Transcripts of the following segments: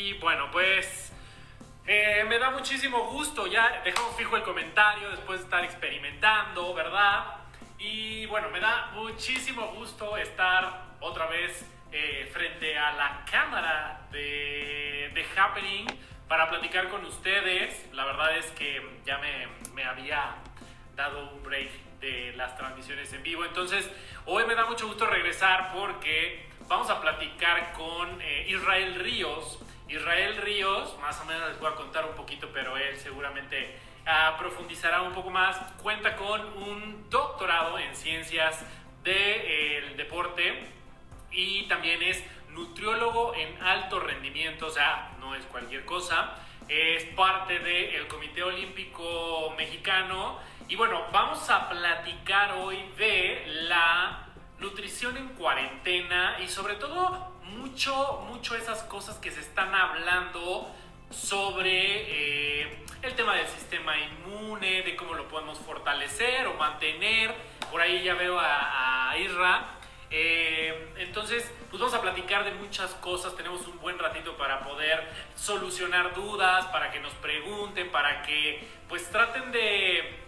Y bueno, pues me da muchísimo gusto. Ya dejamos fijo el comentario después de estar experimentando, ¿verdad? Y bueno, me da muchísimo gusto estar otra vez frente a la cámara de Happening para platicar con ustedes. La verdad es que ya me había dado un break de las transmisiones en vivo. Entonces, hoy me da mucho gusto regresar porque vamos a platicar con Israel Ríos. Israel Ríos, más o menos les voy a contar un poquito, pero él seguramente profundizará un poco más. Cuenta con un doctorado en ciencias del deporte y también es nutriólogo en alto rendimiento, o sea, no es cualquier cosa. Es parte del Comité Olímpico Mexicano. Y bueno, vamos a platicar hoy de la nutrición en cuarentena y sobre todo mucho esas cosas que se están hablando sobre el tema del sistema inmune, de cómo lo podemos fortalecer o mantener. Por ahí ya veo a Isra. Entonces, pues vamos a platicar de muchas cosas. Tenemos un buen ratito para poder solucionar dudas, para que nos pregunten, para que pues traten de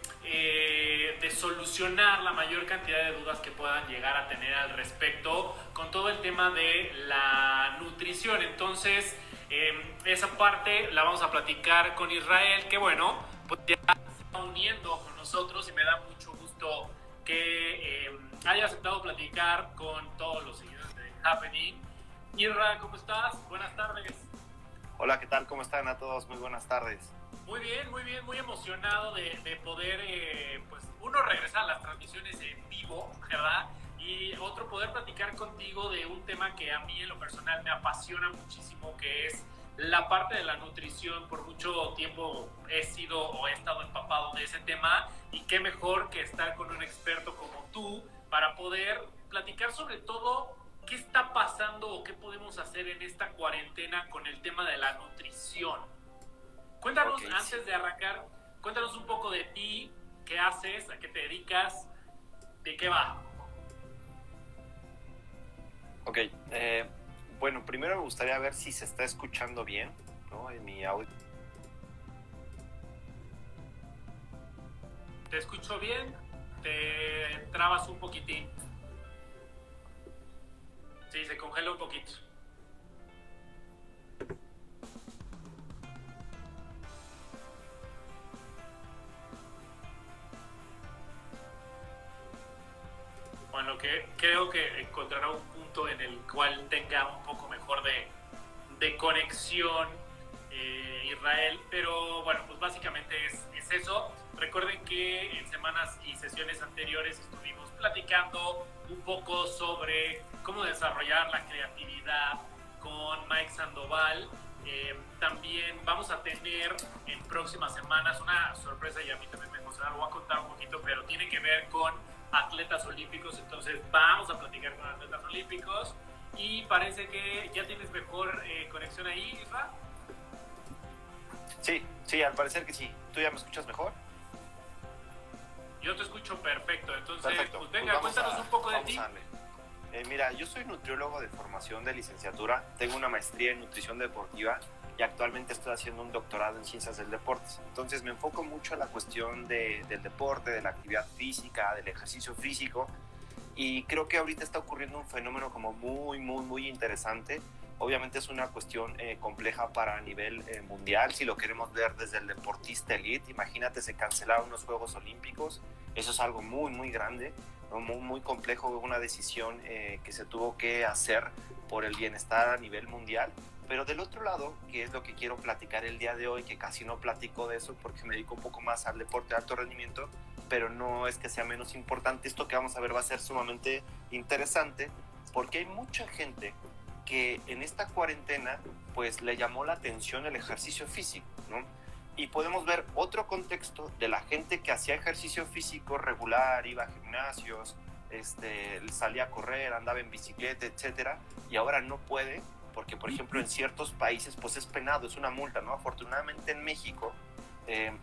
solucionar la mayor cantidad de dudas que puedan llegar a tener al respecto con todo el tema de la nutrición. Entonces, esa parte la vamos a platicar con Israel, que bueno, pues ya se está uniendo con nosotros y me da mucho gusto que haya aceptado platicar con todos los seguidores de Happening. Irra, ¿cómo estás? Buenas tardes. Hola, ¿qué tal? ¿Cómo están a todos? Muy buenas tardes. Muy bien, muy emocionado de poder, pues, uno, regresar a las transmisiones en vivo, ¿verdad? Y otro, poder platicar contigo de un tema que a mí en lo personal me apasiona muchísimo, que es la parte de la nutrición. Por mucho tiempo he estado empapado de ese tema, y qué mejor que estar con un experto como tú para poder platicar sobre todo qué está pasando o qué podemos hacer en esta cuarentena con el tema de la nutrición. Cuéntanos, Okay, antes de arrancar, cuéntanos un poco de ti, qué haces, a qué te dedicas, de qué va. Ok, bueno, primero me gustaría ver si se está escuchando bien, ¿no? En mi audio. ¿Te escucho bien? ¿Te trabas un poquitín? Sí, se congela un poquito. Bueno, que creo que encontrará un punto en el cual tenga un poco mejor de conexión Israel, pero bueno, pues básicamente es eso. Recuerden que en semanas y sesiones anteriores estuvimos platicando un poco sobre cómo desarrollar la creatividad con Mike Sandoval. También vamos a tener en próximas semanas una sorpresa, y a mí también me emociona, lo voy a contar un poquito, pero tiene que ver con atletas olímpicos. Entonces vamos a platicar con atletas olímpicos, y parece que ya tienes mejor conexión ahí, Isra. Sí, al parecer que sí. ¿Tú ya me escuchas mejor? Yo te escucho perfecto. Entonces, Perfecto. pues venga, Pues cuéntanos un poco de ti. Mira, yo soy nutriólogo de formación de licenciatura, tengo una maestría en nutrición deportiva y actualmente estoy haciendo un doctorado en ciencias del deporte. Entonces me enfoco mucho en la cuestión del deporte, de la actividad física, del ejercicio físico, y creo que ahorita está ocurriendo un fenómeno como muy interesante. Obviamente es una cuestión compleja para nivel mundial, si lo queremos ver desde el deportista elite. Imagínate, se cancelaron unos Juegos Olímpicos, eso es algo muy grande, ¿no? Muy complejo, una decisión que se tuvo que hacer por el bienestar a nivel mundial. Pero del otro lado, que es lo que quiero platicar el día de hoy, que casi no platico de eso porque me dedico un poco más al deporte de alto rendimiento, pero no es que sea menos importante. Esto que vamos a ver va a ser sumamente interesante, porque hay mucha gente que en esta cuarentena pues le llamó la atención el ejercicio físico, ¿no? Y podemos ver otro contexto de la gente que hacía ejercicio físico regular, iba a gimnasios, salía a correr, andaba en bicicleta, etcétera, y ahora no puede porque, por ejemplo, en ciertos países pues es penado, es una multa, ¿no? Afortunadamente en México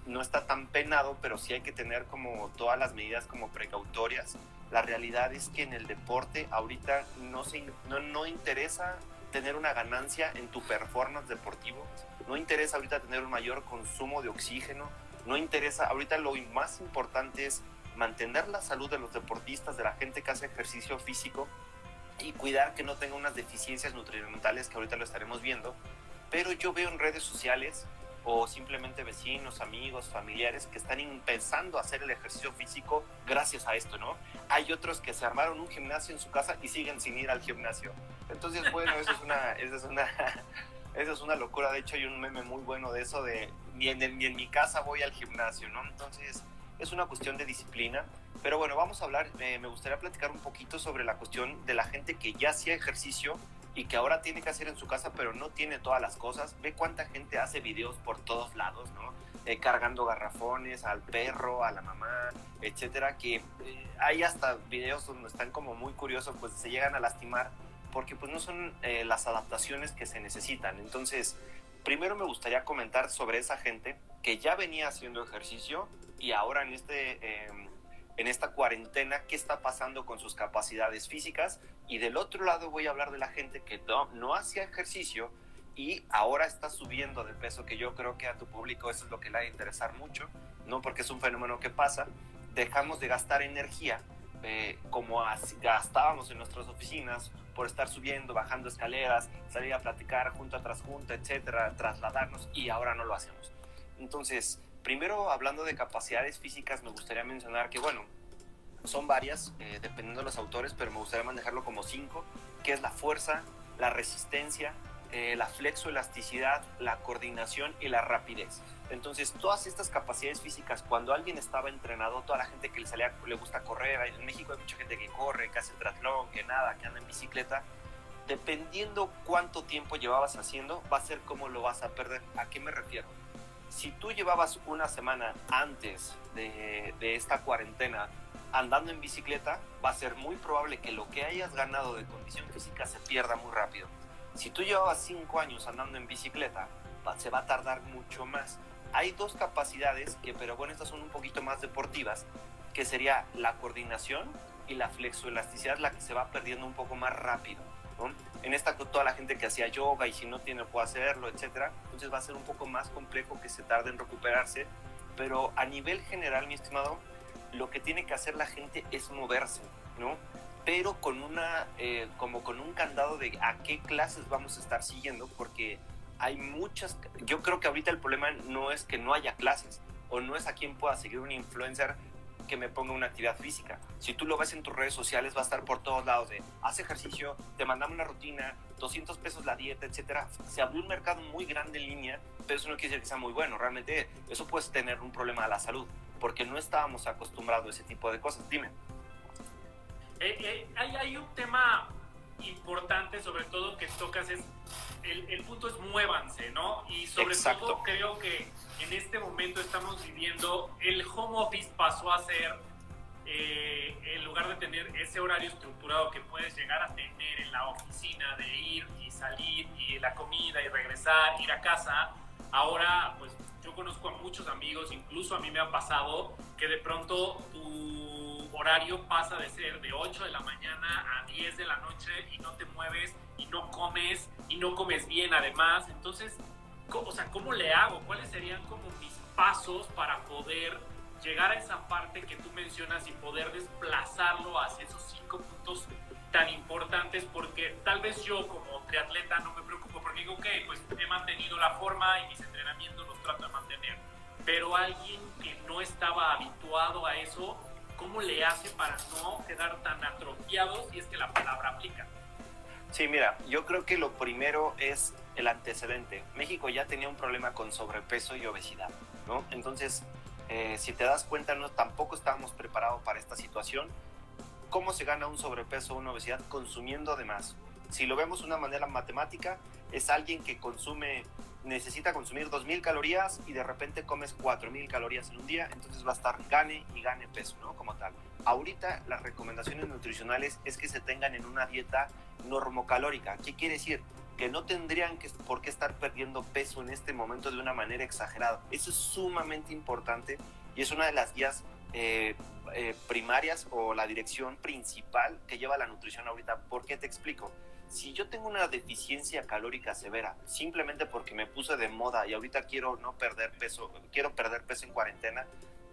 no está tan penado, pero sí hay que tener como todas las medidas como precautorias. La realidad es que en el deporte ahorita no interesa tener una ganancia en tu performance deportivo, no interesa ahorita tener un mayor consumo de oxígeno, no interesa, ahorita lo más importante es mantener la salud de los deportistas, de la gente que hace ejercicio físico y cuidar que no tenga unas deficiencias nutrimentales que ahorita lo estaremos viendo. Pero yo veo en redes sociales o simplemente vecinos, amigos, familiares que están empezando a hacer el ejercicio físico gracias a esto, ¿no? Hay otros que se armaron un gimnasio en su casa y siguen sin ir al gimnasio. Entonces, bueno, esa es una locura. De hecho, hay un meme muy bueno de eso de ni en mi casa voy al gimnasio, ¿no? Entonces, es una cuestión de disciplina. Pero bueno, vamos a hablar, me gustaría platicar un poquito sobre la cuestión de la gente que ya hacía ejercicio y que ahora tiene que hacer en su casa, pero no tiene todas las cosas. Ve cuánta gente hace videos por todos lados, ¿no? Cargando garrafones al perro, a la mamá, etcétera, que hay hasta videos donde están como muy curiosos, pues se llegan a lastimar porque pues no son las adaptaciones que se necesitan. Entonces, primero me gustaría comentar sobre esa gente que ya venía haciendo ejercicio y ahora en esta cuarentena, qué está pasando con sus capacidades físicas. Y del otro lado voy a hablar de la gente que no hacía ejercicio y ahora está subiendo de peso, que yo creo que a tu público eso es lo que le va a interesar mucho, ¿no? Porque es un fenómeno que pasa. Dejamos de gastar energía como gastábamos en nuestras oficinas por estar subiendo, bajando escaleras, salir a platicar junta tras junta, etcétera, trasladarnos, y ahora no lo hacemos. Entonces, primero, hablando de capacidades físicas, me gustaría mencionar que, bueno, son varias, dependiendo de los autores, pero me gustaría manejarlo como 5, que es la fuerza, la resistencia, la flexoelasticidad, la coordinación y la rapidez. Entonces, todas estas capacidades físicas, cuando alguien estaba entrenado, toda la gente que le gusta correr, en México hay mucha gente que corre, que hace triatlón, que nada, que anda en bicicleta, dependiendo cuánto tiempo llevabas haciendo, va a ser cómo lo vas a perder. ¿A qué me refiero? Si tú llevabas una semana antes de esta cuarentena andando en bicicleta, va a ser muy probable que lo que hayas ganado de condición física se pierda muy rápido. Si tú llevabas 5 años andando en bicicleta, se va a tardar mucho más. Hay 2 capacidades, pero bueno, estas son un poquito más deportivas, que sería la coordinación y la flexoelasticidad, la que se va perdiendo un poco más rápido, ¿no? En esta, toda la gente que hacía yoga y si no tiene puede hacerlo, etcétera, entonces va a ser un poco más complejo que se tarde en recuperarse, pero a nivel general, mi estimado, lo que tiene que hacer la gente es moverse, ¿no? Pero con como con un candado de a qué clases vamos a estar siguiendo, porque hay muchas. Yo creo que ahorita el problema no es que no haya clases, o no es a quién pueda seguir un influencer que me ponga una actividad física. Si tú lo ves en tus redes sociales, va a estar por todos lados de haz ejercicio, te mandamos una rutina, 200 pesos la dieta, etcétera. Se abrió un mercado muy grande en línea, pero eso no quiere decir que sea muy bueno. Realmente eso puede tener un problema a la salud, porque no estábamos acostumbrados a ese tipo de cosas. Dime. Hay un tema importante, sobre todo, que tocas, es el punto es muévanse, ¿no? Y sobre Exacto. todo creo que en este momento estamos viviendo, el home office pasó a ser, en lugar de tener ese horario estructurado que puedes llegar a tener en la oficina, de ir y salir, y la comida y regresar, ir a casa, ahora pues yo conozco a muchos amigos, incluso a mí me ha pasado que de pronto tu horario pasa de ser de 8 de la mañana a 10 de la noche y no te mueves y no comes bien además. Entonces, ¿cómo le hago? ¿Cuáles serían como mis pasos para poder llegar a esa parte que tú mencionas y poder desplazarlo hacia esos 5 puntos tan importantes? Porque tal vez yo como triatleta no me preocupo, porque digo, ok, pues he mantenido la forma y mis entrenamientos los trato de mantener, pero alguien que no estaba habituado a eso, ¿cómo le hace para no quedar tan atrofiado, si es que la palabra aplica? Sí, mira, yo creo que lo primero es el antecedente. México ya tenía un problema con sobrepeso y obesidad, ¿no? Entonces, si te das cuenta, tampoco estábamos preparados para esta situación. ¿Cómo se gana un sobrepeso o una obesidad? Consumiendo de más. Si lo vemos de una manera matemática, es alguien que necesita consumir 2.000 calorías y de repente comes 4.000 calorías en un día, entonces va a estar gane y gane peso, ¿no? Como tal. Ahorita las recomendaciones nutricionales es que se tengan en una dieta normocalórica. ¿Qué quiere decir? Que no tendrían por qué estar perdiendo peso en este momento de una manera exagerada. Eso es sumamente importante y es una de las guías primarias o la dirección principal que lleva la nutrición ahorita. ¿Por qué te explico? si yo tengo una deficiencia calórica severa, simplemente porque me puse de moda y ahorita quiero perder peso en cuarentena,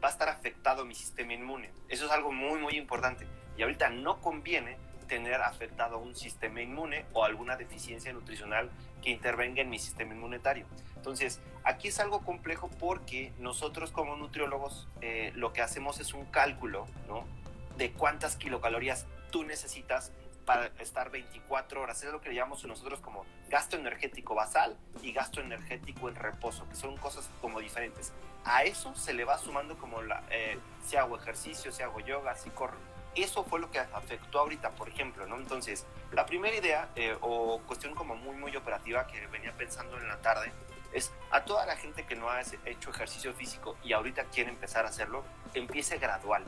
va a estar afectado mi sistema inmune. Eso es algo muy, muy importante. Y ahorita no conviene tener afectado un sistema inmune o alguna deficiencia nutricional que intervenga en mi sistema inmunitario. Entonces, aquí es algo complejo porque nosotros como nutriólogos lo que hacemos es un cálculo, ¿no?, de cuántas kilocalorías tú necesitas para estar 24 horas. Es lo que le llamamos nosotros como gasto energético basal y gasto energético en reposo, que son cosas como diferentes. A eso se le va sumando como si hago ejercicio, si hago yoga, si corro. Eso fue lo que afectó ahorita, por ejemplo, ¿no? Entonces, la primera idea o cuestión como muy, muy operativa que venía pensando en la tarde es a toda la gente que no ha hecho ejercicio físico y ahorita quiere empezar a hacerlo, empiece gradual,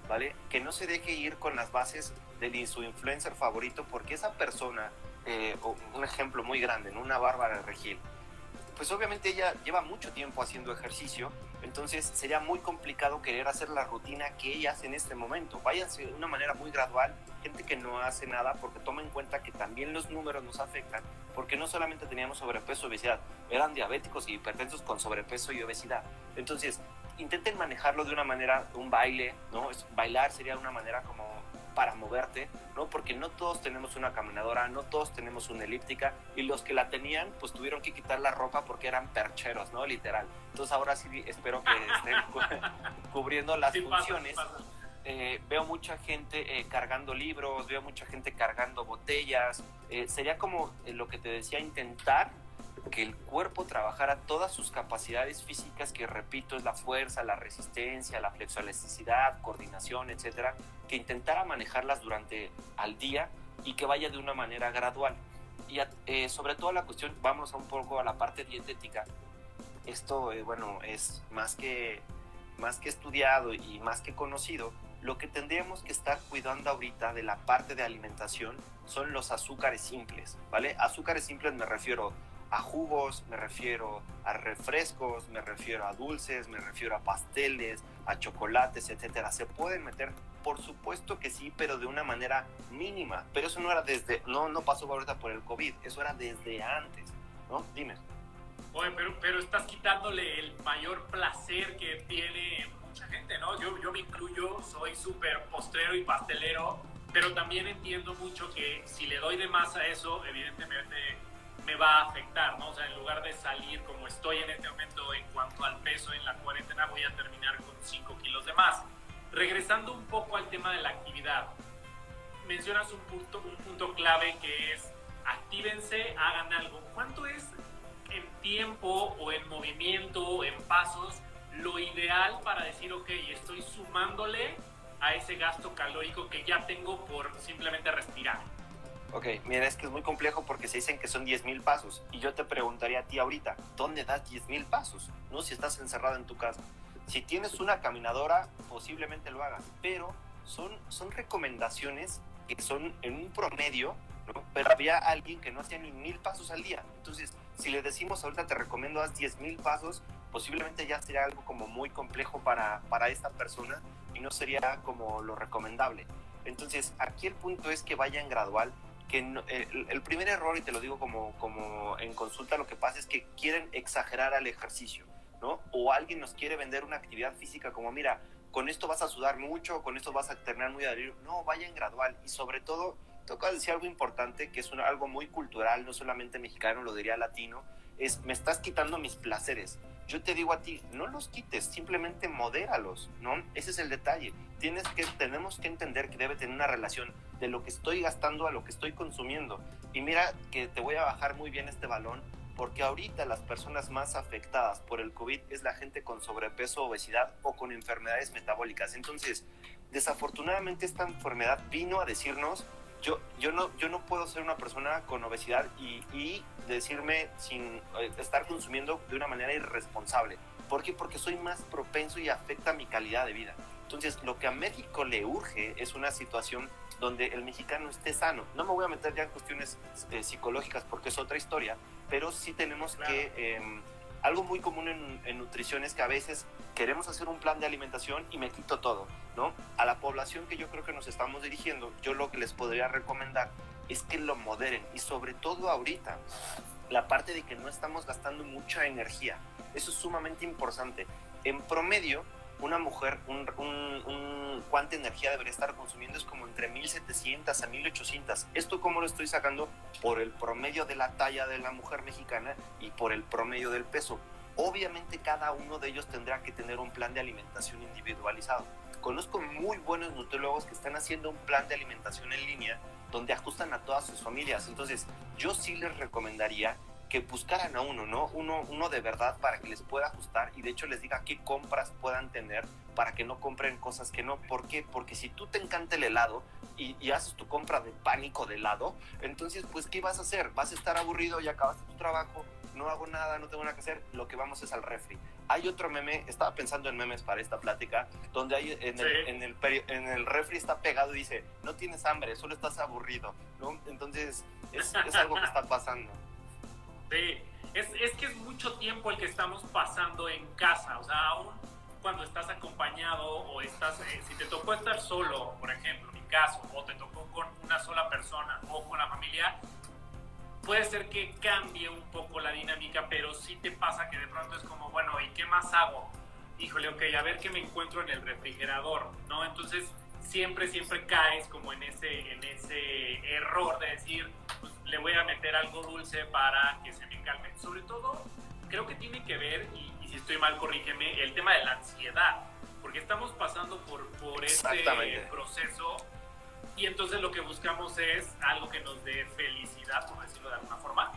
¿vale? Que no se deje ir con las bases de su influencer favorito, porque esa persona, un ejemplo muy grande, ¿no?, una Bárbara Regil, pues obviamente ella lleva mucho tiempo haciendo ejercicio, entonces sería muy complicado querer hacer la rutina que ella hace en este momento. Váyanse de una manera muy gradual, gente que no hace nada, porque toma en cuenta que también los números nos afectan, porque no solamente teníamos sobrepeso y obesidad, eran diabéticos y hipertensos con sobrepeso y obesidad. Entonces, intenten manejarlo de una manera, un baile, ¿no? Bailar sería una manera como para moverte, ¿no? Porque no todos tenemos una caminadora, no todos tenemos una elíptica, y los que la tenían, pues tuvieron que quitar la ropa porque eran percheros, ¿no? Literal. Entonces ahora sí espero que estén cubriendo las funciones. Pasa. Veo mucha gente cargando libros, veo mucha gente cargando botellas. Sería como lo que te decía, intentar que el cuerpo trabajara todas sus capacidades físicas, que repito, es la fuerza, la resistencia, la flexibilidad, coordinación, etcétera, que intentara manejarlas durante al día y que vaya de una manera gradual. Y sobre todo la cuestión, vamos un poco a la parte dietética. Esto, bueno, es más que estudiado y más que conocido. Lo que tendríamos que estar cuidando ahorita de la parte de alimentación son los azúcares simples, ¿vale? Azúcares simples me refiero a jugos, me refiero a refrescos, me refiero a dulces, me refiero a pasteles, a chocolates, etcétera. ¿Se pueden meter? Por supuesto que sí, pero de una manera mínima. Pero eso no era no pasó ahorita por el COVID, eso era desde antes, ¿no? Dime. Oye, pero estás quitándole el mayor placer que tiene mucha gente, ¿no? Yo me incluyo, soy súper postrero y pastelero, pero también entiendo mucho que si le doy de más a eso, evidentemente me va a afectar, ¿no? O sea, en lugar de salir como estoy en este momento en cuanto al peso en la cuarentena, voy a terminar con 5 kilos de más. Regresando un poco al tema de la actividad, mencionas un punto clave que es actívense, hagan algo. ¿Cuánto es en tiempo o en movimiento o en pasos lo ideal para decir, ok, estoy sumándole a ese gasto calórico que ya tengo por simplemente respirar? Ok, mira, es que es muy complejo porque se dicen que son 10,000 pasos. Y yo te preguntaría a ti ahorita, ¿dónde das 10,000 pasos? ¿No? Si estás encerrado en tu casa. Si tienes una caminadora, posiblemente lo hagas. Pero son recomendaciones que son en un promedio, ¿no? Pero había alguien que no hacía ni 1,000 pasos al día. Entonces, si le decimos ahorita te recomiendo haz 10,000 pasos, posiblemente ya sería algo como muy complejo para esta persona y no sería como lo recomendable. Entonces, aquí el punto es que vayan gradual. Que no, el primer error, y te lo digo como en consulta, lo que pasa es que quieren exagerar al ejercicio, ¿no? O alguien nos quiere vender una actividad física como, mira, con esto vas a sudar mucho, con esto vas a terminar muy adherido. No, vayan gradual. Y sobre todo, toca decir algo importante, que es algo muy cultural, no solamente mexicano, lo diría latino, es, me estás quitando mis placeres. Yo te digo a ti, no los quites, simplemente modéralos, ¿no? Ese es el detalle. Tenemos que entender que debe tener una relación de lo que estoy gastando a lo que estoy consumiendo. Y mira que te voy a bajar muy bien este balón, porque ahorita las personas más afectadas por el COVID es la gente con sobrepeso, obesidad o con enfermedades metabólicas. Entonces, desafortunadamente esta enfermedad vino a decirnos, yo no puedo ser una persona con obesidad y decirme sin estar consumiendo de una manera irresponsable. ¿Por qué? Porque soy más propenso y afecta mi calidad de vida. Entonces, lo que a México le urge es una situación donde el mexicano esté sano. No me voy a meter ya en cuestiones psicológicas porque es otra historia, pero sí tenemos que... algo muy común en nutrición es que a veces queremos hacer un plan de alimentación y me quito todo, ¿no? A la población que yo creo que nos estamos dirigiendo, yo lo que les podría recomendar es que lo moderen, y sobre todo ahorita, la parte de que no estamos gastando mucha energía. Eso es sumamente importante. En promedio, una mujer, cuánta energía debería estar consumiendo es como entre 1700 a 1800. ¿Esto cómo lo estoy sacando? Por el promedio de la talla de la mujer mexicana y por el promedio del peso. Obviamente cada uno de ellos tendrá que tener un plan de alimentación individualizado. Conozco muy buenos nutriólogos que están haciendo un plan de alimentación en línea donde ajustan a todas sus familias. Entonces, yo sí les recomendaría que buscaran a uno, ¿no? Uno de verdad para que les pueda ajustar y de hecho les diga qué compras puedan tener para que no compren cosas que no. ¿Por qué? Porque si tú te encanta el helado y haces tu compra de pánico de helado, entonces, pues, ¿qué vas a hacer? Vas a estar aburrido, ya acabaste tu trabajo, no hago nada, no tengo nada que hacer, lo que vamos es al refri. Hay otro meme, estaba pensando en memes para esta plática, donde hay en el refri está pegado y dice, no tienes hambre, solo estás aburrido, ¿no? Entonces, es algo que está pasando. Sí, es que es mucho tiempo el que estamos pasando en casa, o sea, aún cuando estás acompañado o estás, si te tocó estar solo, por ejemplo, en mi caso, o te tocó con una sola persona o con la familia, puede ser que cambie un poco la dinámica, pero sí te pasa que de pronto es como, bueno, ¿y qué más hago? Híjole, ok, a ver qué me encuentro en el refrigerador, ¿no? Entonces siempre caes como en ese error de decir, pues le voy a meter algo dulce para que se me calme. Sobre todo, creo que tiene que ver, y si estoy mal, corrígeme, el tema de la ansiedad, porque estamos pasando por este proceso. Y entonces lo que buscamos es algo que nos dé felicidad, por decirlo de alguna forma.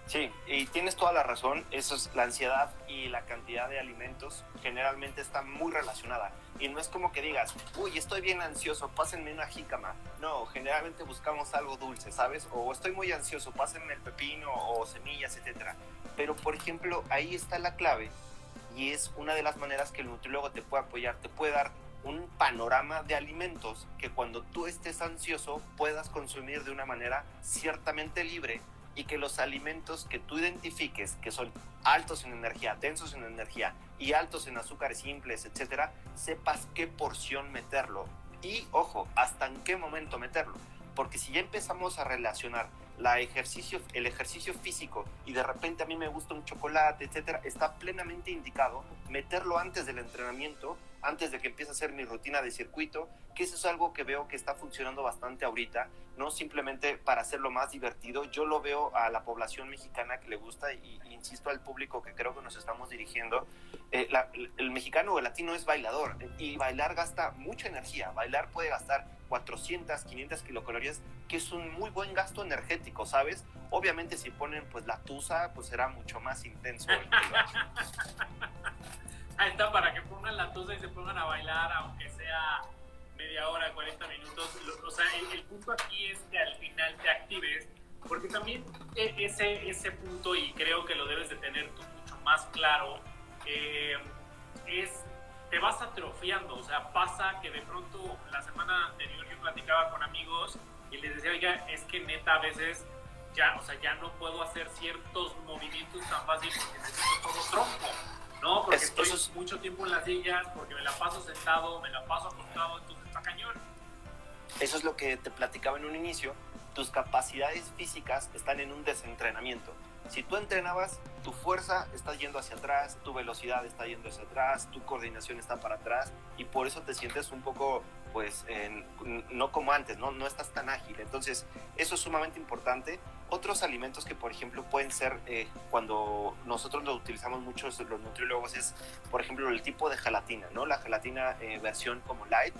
Sí, y tienes toda la razón. Eso es la ansiedad y la cantidad de alimentos generalmente está muy relacionada. Y no es como que digas, uy, estoy bien ansioso, pásenme una jícama. No, generalmente buscamos algo dulce, ¿sabes? O estoy muy ansioso, pásenme el pepino o semillas, etcétera. Pero, por ejemplo, ahí está la clave y es una de las maneras que el nutriólogo te puede apoyar, te puede dar un panorama de alimentos que cuando tú estés ansioso puedas consumir de una manera ciertamente libre y que los alimentos que tú identifiques que son altos en energía, densos en energía y altos en azúcares simples, etcétera, sepas qué porción meterlo y, ojo, hasta en qué momento meterlo. Porque si ya empezamos a relacionar el ejercicio físico y de repente a mí me gusta un chocolate, etcétera, está plenamente indicado meterlo antes del entrenamiento, antes de que empiece a hacer mi rutina de circuito, que eso es algo que veo que está funcionando bastante ahorita, no simplemente para hacerlo más divertido. Yo lo veo a la población mexicana que le gusta y insisto al público que creo que nos estamos dirigiendo, el mexicano o el latino es bailador y bailar gasta mucha energía. Bailar puede gastar 400, 500 kilocalorías, que es un muy buen gasto energético, ¿sabes? Obviamente si ponen pues la tusa, pues será mucho más intenso el gasto. Ahí está, para que pongan la tusa y se pongan a bailar, aunque sea media hora, 40 minutos. O sea, el punto aquí es que al final te actives, porque también ese punto, y creo que lo debes de tener tú mucho más claro, te vas atrofiando. O sea, pasa que de pronto la semana anterior yo platicaba con amigos y les decía, oiga, es que neta a veces ya no puedo hacer ciertos movimientos tan fáciles porque necesito todo tronco, ¿no? Porque estoy mucho tiempo en las sillas, porque me la paso sentado, me la paso acostado, entonces está cañón. Eso es lo que te platicaba en un inicio. Tus capacidades físicas están en un desentrenamiento. Si tú entrenabas, tu fuerza está yendo hacia atrás, tu velocidad está yendo hacia atrás, tu coordinación está para atrás y por eso te sientes un poco, pues, no como antes, no estás tan ágil. Entonces, eso es sumamente importante. Otros alimentos que, por ejemplo, pueden ser, cuando nosotros lo utilizamos mucho los nutriólogos, es, por ejemplo, el tipo de gelatina, ¿no? La gelatina versión como light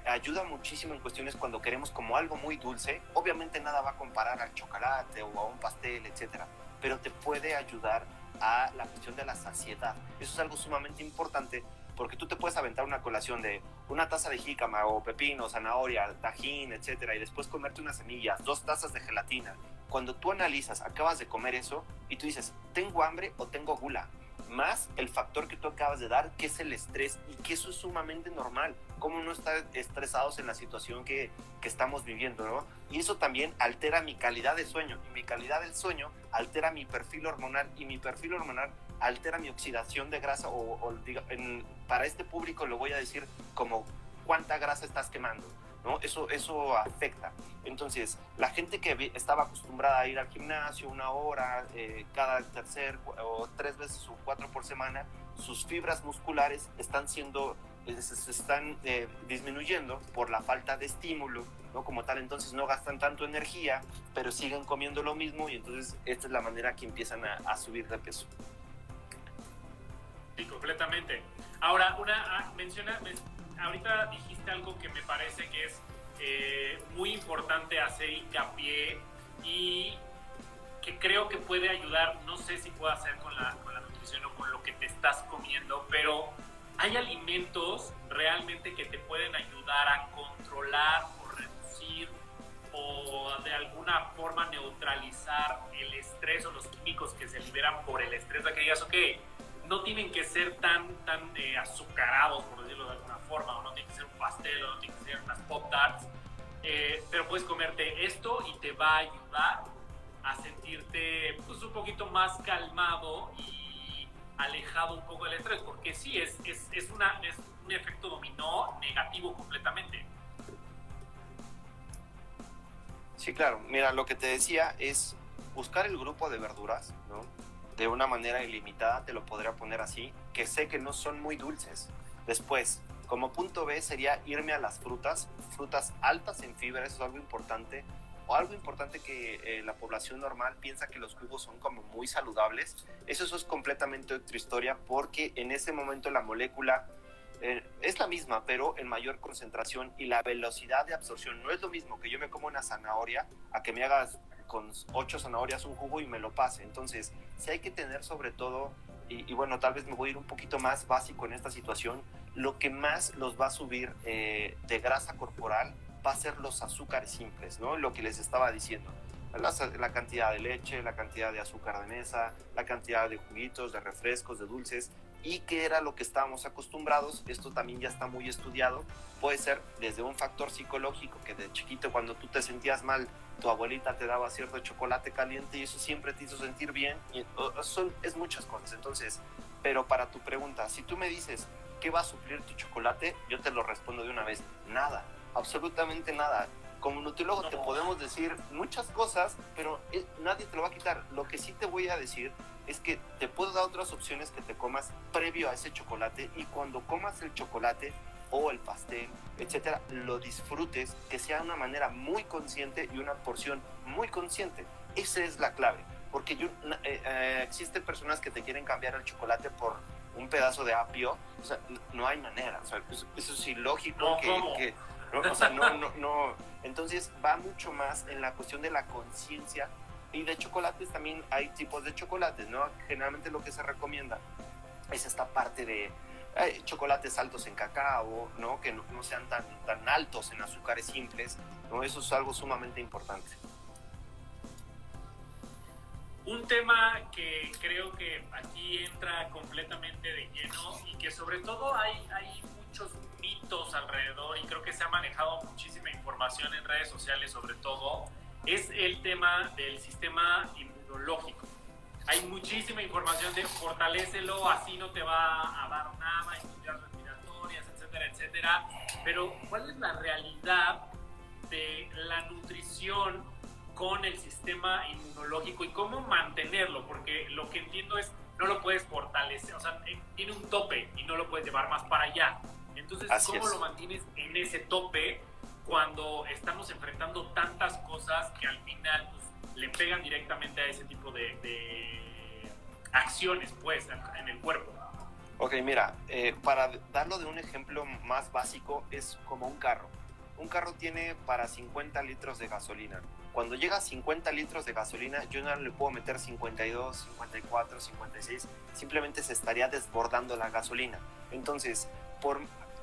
ayuda muchísimo en cuestiones cuando queremos como algo muy dulce. Obviamente nada va a comparar al chocolate o a un pastel, etcétera, pero te puede ayudar a la cuestión de la saciedad. Eso es algo sumamente importante porque tú te puedes aventar una colación de una taza de jícama o pepino, zanahoria, tajín, etcétera, y después comerte unas semillas, 2 tazas de gelatina. Cuando tú analizas, acabas de comer eso y tú dices, ¿tengo hambre o tengo gula? Más el factor que tú acabas de dar, que es el estrés, y que eso es sumamente normal. Cómo no estar estresados en la situación que estamos viviendo, ¿no? Y eso también altera mi calidad de sueño, y mi calidad del sueño altera mi perfil hormonal, y mi perfil hormonal altera mi oxidación de grasa, para este público lo voy a decir como cuánta grasa estás quemando. ¿no? Eso afecta. Entonces, la gente que estaba acostumbrada a ir al gimnasio 1 hora, cada tercer o 3 veces o 4 por semana, sus fibras musculares se están disminuyendo por la falta de estímulo, ¿no? Como tal, entonces no gastan tanto energía, pero siguen comiendo lo mismo y entonces esta es la manera que empiezan a subir de peso. Sí, completamente. Ahora, ahorita dijiste algo que me parece que es muy importante hacer hincapié y que creo que puede ayudar, no sé si puede hacer con la nutrición o con lo que te estás comiendo, pero hay alimentos realmente que te pueden ayudar a controlar o reducir o de alguna forma neutralizar el estrés o los químicos que se liberan por el estrés, de que digas, ok, no tienen que ser tan azucarados, por decirlo de alguna forma, o no tiene que ser un pastel, o no tiene que ser unas Pop-Tarts, pero puedes comerte esto y te va a ayudar a sentirte pues, un poquito más calmado y alejado un poco del estrés, porque sí, es un efecto dominó negativo completamente. Sí, claro. Mira, lo que te decía es buscar el grupo de verduras, ¿no? De una manera ilimitada, te lo podría poner así, que sé que no son muy dulces. Después, como punto B sería irme a las frutas altas en fibra, eso es algo importante, o algo importante que la población normal piensa que los jugos son como muy saludables. Eso es completamente otra historia, porque en ese momento la molécula es la misma, pero en mayor concentración, y la velocidad de absorción no es lo mismo que yo me como una zanahoria a que me hagas con 8 zanahorias un jugo y me lo pase. Entonces, sí hay que tener sobre todo, y bueno, tal vez me voy a ir un poquito más básico en esta situación, lo que más los va a subir de grasa corporal va a ser los azúcares simples, ¿no? Lo que les estaba diciendo. La cantidad de leche, la cantidad de azúcar de mesa, la cantidad de juguitos, de refrescos, de dulces, y que era lo que estábamos acostumbrados. Esto también ya está muy estudiado. Puede ser desde un factor psicológico, que de chiquito cuando tú te sentías mal, tu abuelita te daba cierto chocolate caliente y eso siempre te hizo sentir bien. Y es muchas cosas. Entonces, pero para tu pregunta, si tú me dices, ¿qué va a suplir tu chocolate? Yo te lo respondo de una vez, nada, absolutamente nada. Como nutriólogo te podemos decir muchas cosas, pero nadie te lo va a quitar. Lo que sí te voy a decir es que te puedo dar otras opciones que te comas previo a ese chocolate, y cuando comas el chocolate o el pastel, etcétera, lo disfrutes, que sea una manera muy consciente y una porción muy consciente. Esa es la clave, porque existen personas que te quieren cambiar el chocolate por un pedazo de apio. O sea, no hay manera. O sea, eso es ilógico. No, ¿No? O sea, no. Entonces va mucho más en la cuestión de la conciencia. Y de chocolates también hay tipos de chocolates, ¿no? Generalmente lo que se recomienda es esta parte de chocolates altos en cacao, ¿no? Que no sean tan altos en azúcares simples, ¿no? Eso es algo sumamente importante. Un tema que creo que aquí entra completamente de lleno y que sobre todo hay muchos mitos alrededor, y creo que se ha manejado muchísima información en redes sociales sobre todo, es el tema del sistema inmunológico. Hay muchísima información de fortalécelo, así no te va a dar nada, infecciones respiratorias, etcétera, etcétera. Pero, ¿cuál es la realidad de la nutrición con el sistema inmunológico y cómo mantenerlo? Porque lo que entiendo es, no lo puedes fortalecer, o sea, tiene un tope y no lo puedes llevar más para allá. Entonces, ¿cómo lo mantienes en ese tope cuando estamos enfrentando tantas cosas que al final pues, le pegan directamente a ese tipo de acciones, pues, en el cuerpo? Ok, mira, para darlo de un ejemplo más básico, es como un carro. Un carro tiene para 50 litros de gasolina. Cuando llega a 50 litros de gasolina, yo no le puedo meter 52, 54, 56. Simplemente se estaría desbordando la gasolina. Entonces,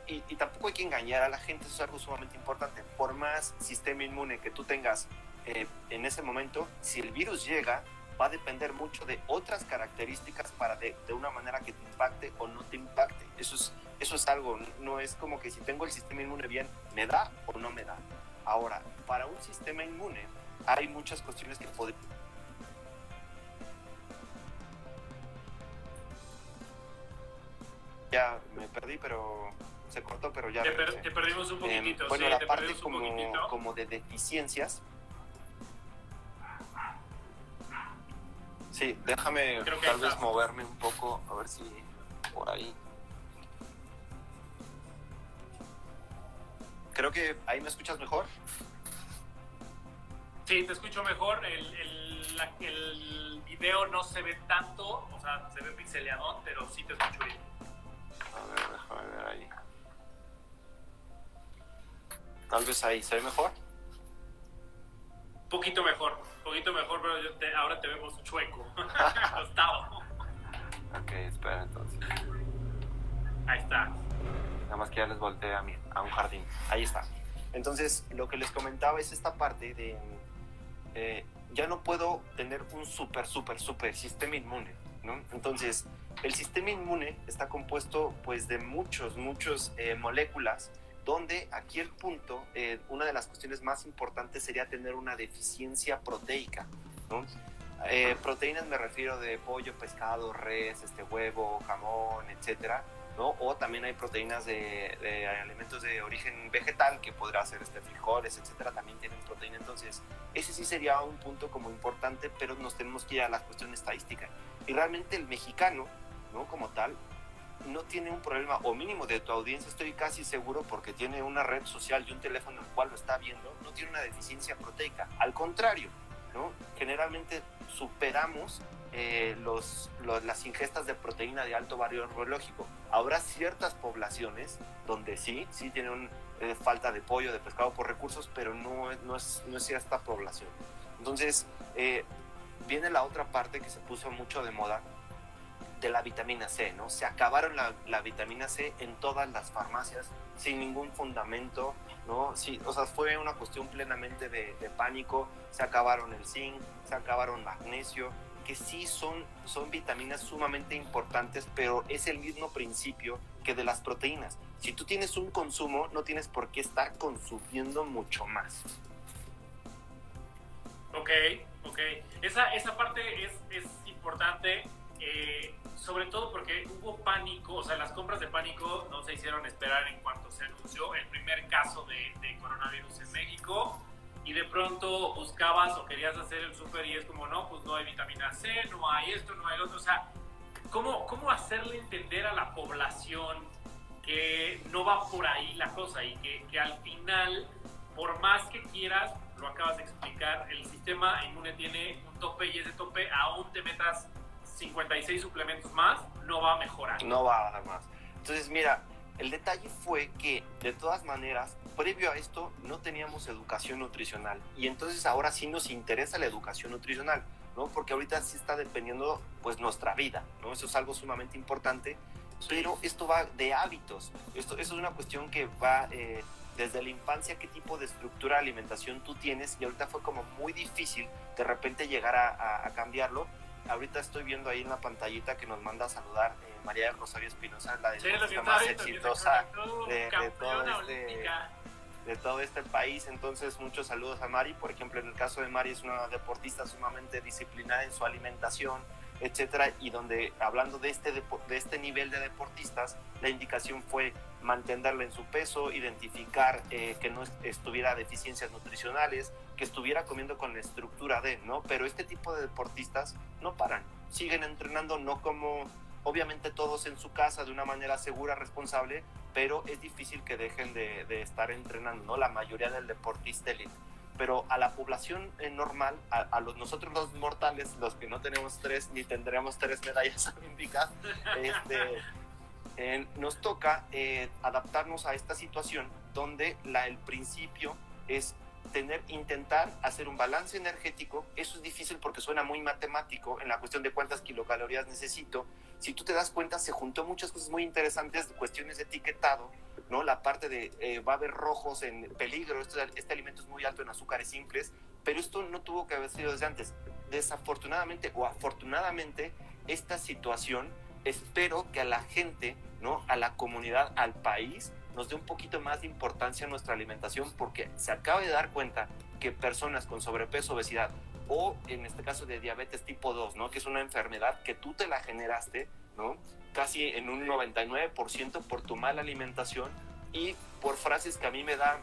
y tampoco hay que engañar a la gente, eso es algo sumamente importante. Por más sistema inmune que tú tengas en ese momento, si el virus llega, va a depender mucho de otras características para de una manera que te impacte o no te impacte. Eso es algo, no es como que si tengo el sistema inmune bien, ¿me da o no me da? Ahora, para un sistema inmune hay muchas cuestiones que podemos... Ya me perdí, pero se cortó, pero ya te perdimos un poquitito. Bueno, sí, la te parte perdimos un poquitito. como de deficiencias. Sí, déjame Creo que tal vez está. moverme un poco, a ver si por ahí. Creo que ahí me escuchas mejor. Sí, te escucho mejor. El video no se ve tanto, o sea, se ve pixeleadón, pero sí te escucho bien. A ver, déjame ver ahí. Tal vez ahí, ¿se ve mejor? Poquito mejor, pero ahora te vemos chueco, acostado. Ok, espera entonces. Ahí está. Nada más que ya les volteé a un jardín. Ahí está. Entonces, lo que les comentaba es esta parte de... ya no puedo tener un super sistema inmune, ¿no? Entonces, el sistema inmune está compuesto pues de muchos moléculas, donde aquí el punto, una de las cuestiones más importantes sería tener una deficiencia proteica, ¿no? Proteínas me refiero de pollo, pescado, res, huevo, jamón, etcétera, ¿no? O también hay proteínas de alimentos de origen vegetal, que podrá ser frijoles, etcétera, también tienen proteína. Entonces, ese sí sería un punto como importante, pero nos tenemos que ir a la cuestión estadística. Y realmente el mexicano, ¿no? Como tal, no tiene un problema, o mínimo de tu audiencia estoy casi seguro, porque tiene una red social y un teléfono en el cual lo está viendo, no tiene una deficiencia proteica. Al contrario, ¿no? Generalmente superamos las ingestas de proteína de alto valor biológico. Habrá ciertas poblaciones donde sí tienen falta de pollo, de pescado por recursos, pero no es esta población. Entonces, viene la otra parte que se puso mucho de moda, de la vitamina C, ¿no? Se acabaron la vitamina C en todas las farmacias sin ningún fundamento, ¿no? Sí, o sea, fue una cuestión plenamente de pánico. Se acabaron el zinc, se acabaron magnesio, que sí son vitaminas sumamente importantes, pero es el mismo principio que de las proteínas. Si tú tienes un consumo, no tienes por qué estar consumiendo mucho más. Ok. Esa parte es importante, sobre todo porque hubo pánico, o sea, las compras de pánico no se hicieron esperar en cuanto se anunció el primer caso de coronavirus en México, y de pronto buscabas o querías hacer el súper y es como, no, pues no hay vitamina C, no hay esto, no hay lo otro. O sea, ¿cómo hacerle entender a la población que no va por ahí la cosa y que al final, por más que quieras, lo acabas de explicar, el sistema inmune tiene un tope, y ese tope, aún te metas 56 suplementos más, no va a mejorar? No va a dar más. Entonces, mira, el detalle fue que, de todas maneras, previo a esto no teníamos educación nutricional, y entonces ahora sí nos interesa la educación nutricional, ¿no? Porque ahorita sí está dependiendo pues nuestra vida, ¿no? Eso es algo sumamente importante, pero esto va de hábitos. Esto es una cuestión que va desde la infancia, qué tipo de estructura de alimentación tú tienes, y ahorita fue como muy difícil de repente llegar a cambiarlo. Ahorita estoy viendo ahí en la pantallita que nos manda a saludar María del Rosario Espinosa, la deportista más exitosa de todo este país. Entonces, muchos saludos a Mari. Por ejemplo, en el caso de Mari, es una deportista sumamente disciplinada en su alimentación, etcétera, y donde, hablando de este nivel de deportistas, la indicación fue mantenerla en su peso, identificar que no estuviera deficiencias nutricionales, que estuviera comiendo con la estructura de, ¿no? Pero este tipo de deportistas no paran, siguen entrenando, no como obviamente todos en su casa, de una manera segura, responsable, pero es difícil que dejen de estar entrenando, ¿no? La mayoría del deportista elite. Pero a la población normal, nosotros los mortales, los que no tenemos ni tendremos 3 medallas olímpicas, nos toca adaptarnos a esta situación, donde el principio es intentar hacer un balance energético. Eso es difícil porque suena muy matemático en la cuestión de cuántas kilocalorías necesito. Si tú te das cuenta, se juntó muchas cosas muy interesantes, cuestiones de etiquetado, ¿no? La parte de va a haber rojos en peligro, este alimento es muy alto en azúcares simples, pero esto no tuvo que haber sido desde antes. Desafortunadamente o afortunadamente, esta situación, espero que a la gente, ¿no? A la comunidad, al país, nos dé un poquito más de importancia a nuestra alimentación, porque se acaba de dar cuenta que personas con sobrepeso, obesidad, o en este caso de diabetes tipo 2, ¿no? Que es una enfermedad que tú te la generaste, ¿no? Casi en un 99% por tu mala alimentación y por frases que a mí me da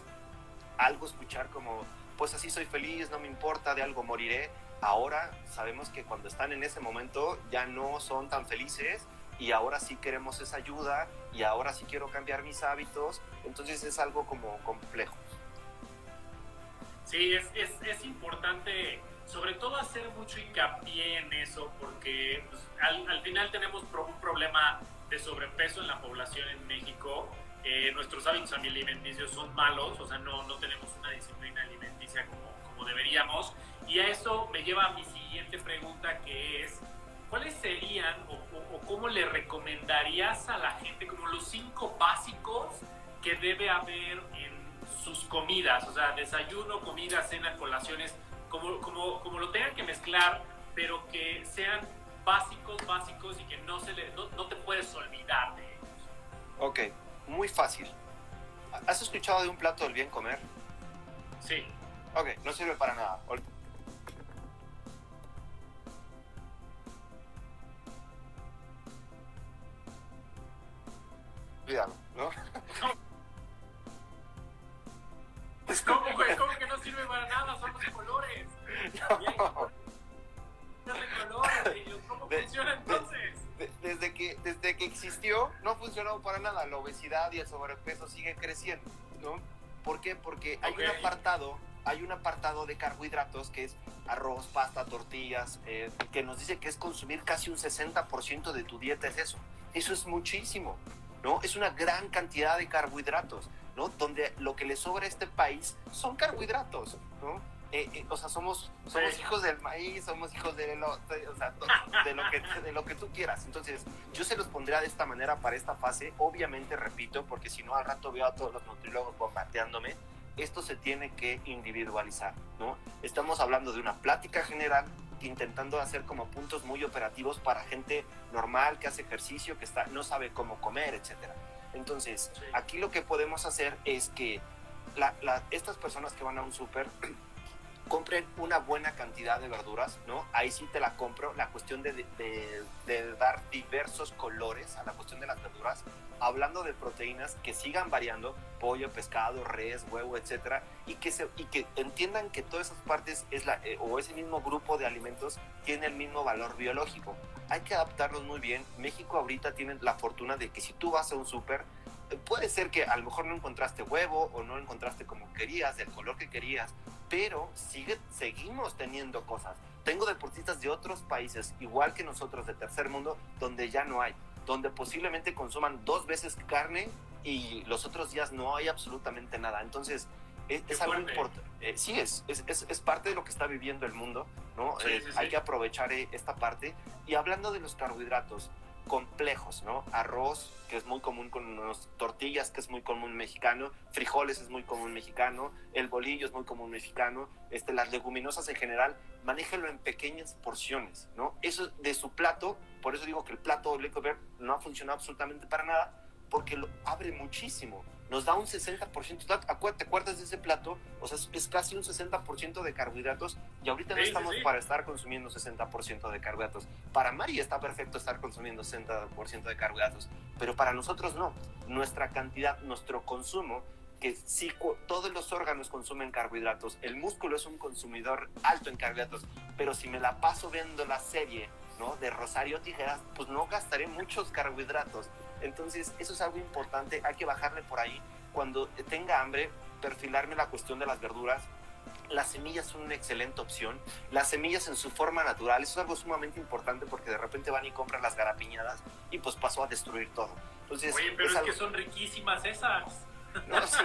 algo escuchar como, pues así soy feliz, no me importa, de algo moriré. Ahora sabemos que cuando están en ese momento ya no son tan felices y ahora sí queremos esa ayuda y ahora sí quiero cambiar mis hábitos, entonces es algo como complejo. Sí, es importante sobre todo hacer mucho hincapié en eso porque pues, al final tenemos un problema de sobrepeso en la población en México. Nuestros hábitos alimenticios son malos, o sea, no tenemos una disciplina alimenticia como deberíamos. Y a eso me lleva a mi siguiente pregunta, que es, ¿cuáles serían o cómo le recomendarías a la gente como los 5 básicos que debe haber en sus comidas? O sea, desayuno, comida, cena, colaciones, como lo tengan que mezclar, pero que sean básicos y que no te puedes olvidar de ellos. Ok, muy fácil. ¿Has escuchado de un plato del bien comer? Sí. Ok, no sirve para nada. Olvídalo, ¿no? Pues ¿cómo que no sirve para nada? Son los colores. No. De colores, ¿cómo funciona entonces? Desde que existió, no ha funcionado para nada. La obesidad y el sobrepeso sigue creciendo, ¿no? ¿Por qué? Porque hay un apartado de carbohidratos que es arroz, pasta, tortillas, que nos dice que es consumir casi un 60% de tu dieta es eso. Eso es muchísimo, ¿no? Es una gran cantidad de carbohidratos, ¿no? Donde lo que le sobra a este país son carbohidratos, ¿no? O sea, somos hijos del maíz, somos hijos del elote, o sea, de lo que tú quieras. Entonces, yo se los pondría de esta manera para esta fase. Obviamente, repito, porque si no, al rato veo a todos los nutriólogos bombardeándome. Esto se tiene que individualizar, ¿no? Estamos hablando de una plática general, intentando hacer como puntos muy operativos para gente normal que hace ejercicio, que no sabe cómo comer, etcétera. Entonces, aquí lo que podemos hacer es que estas personas que van a un súper compren una buena cantidad de verduras, ¿no? Ahí sí te la compro, la cuestión de dar diversos colores a la cuestión de las verduras, hablando de proteínas que sigan variando, pollo, pescado, res, huevo, etcétera, y que entiendan que todas esas partes o ese mismo grupo de alimentos tiene el mismo valor biológico. Hay que adaptarlos muy bien. México ahorita tiene la fortuna de que si tú vas a un súper, puede ser que a lo mejor no encontraste huevo o no encontraste como querías, del color que querías, pero seguimos teniendo cosas. Tengo deportistas de otros países, igual que nosotros, de tercer mundo, donde ya no hay, donde posiblemente consuman 2 veces carne y los otros días no hay absolutamente nada. Entonces, es algo importante. Sí, es parte de lo que está viviendo el mundo, ¿no? Sí. Hay que aprovechar esta parte. Y hablando de los carbohidratos complejos, ¿no? Arroz, que es muy común con los tortillas, que es muy común mexicano, frijoles es muy común mexicano, el bolillo es muy común mexicano, las leguminosas en general, manéjenlo en pequeñas porciones, ¿no? Eso de su plato, por eso digo que el plato Lico Verde no ha funcionado absolutamente para nada, porque lo abre muchísimo, nos da un 60%, ¿te acuerdas de ese plato? O sea, es casi un 60% de carbohidratos y ahorita no estamos para estar consumiendo 60% de carbohidratos. Para Mari está perfecto estar consumiendo 60% de carbohidratos, pero para nosotros no. Nuestra cantidad, nuestro consumo, que sí, todos los órganos consumen carbohidratos, el músculo es un consumidor alto en carbohidratos, pero si me la paso viendo la serie, ¿no?, de Rosario Tijeras, pues no gastaré muchos carbohidratos. Entonces, eso es algo importante, hay que bajarle por ahí. Cuando tenga hambre, perfilarme la cuestión de las verduras. Las semillas son una excelente opción. Las semillas en su forma natural, eso es algo sumamente importante porque de repente van y compran las garapiñadas y pues pasó a destruir todo. Entonces, oye, pero es que son riquísimas esas. No, sí.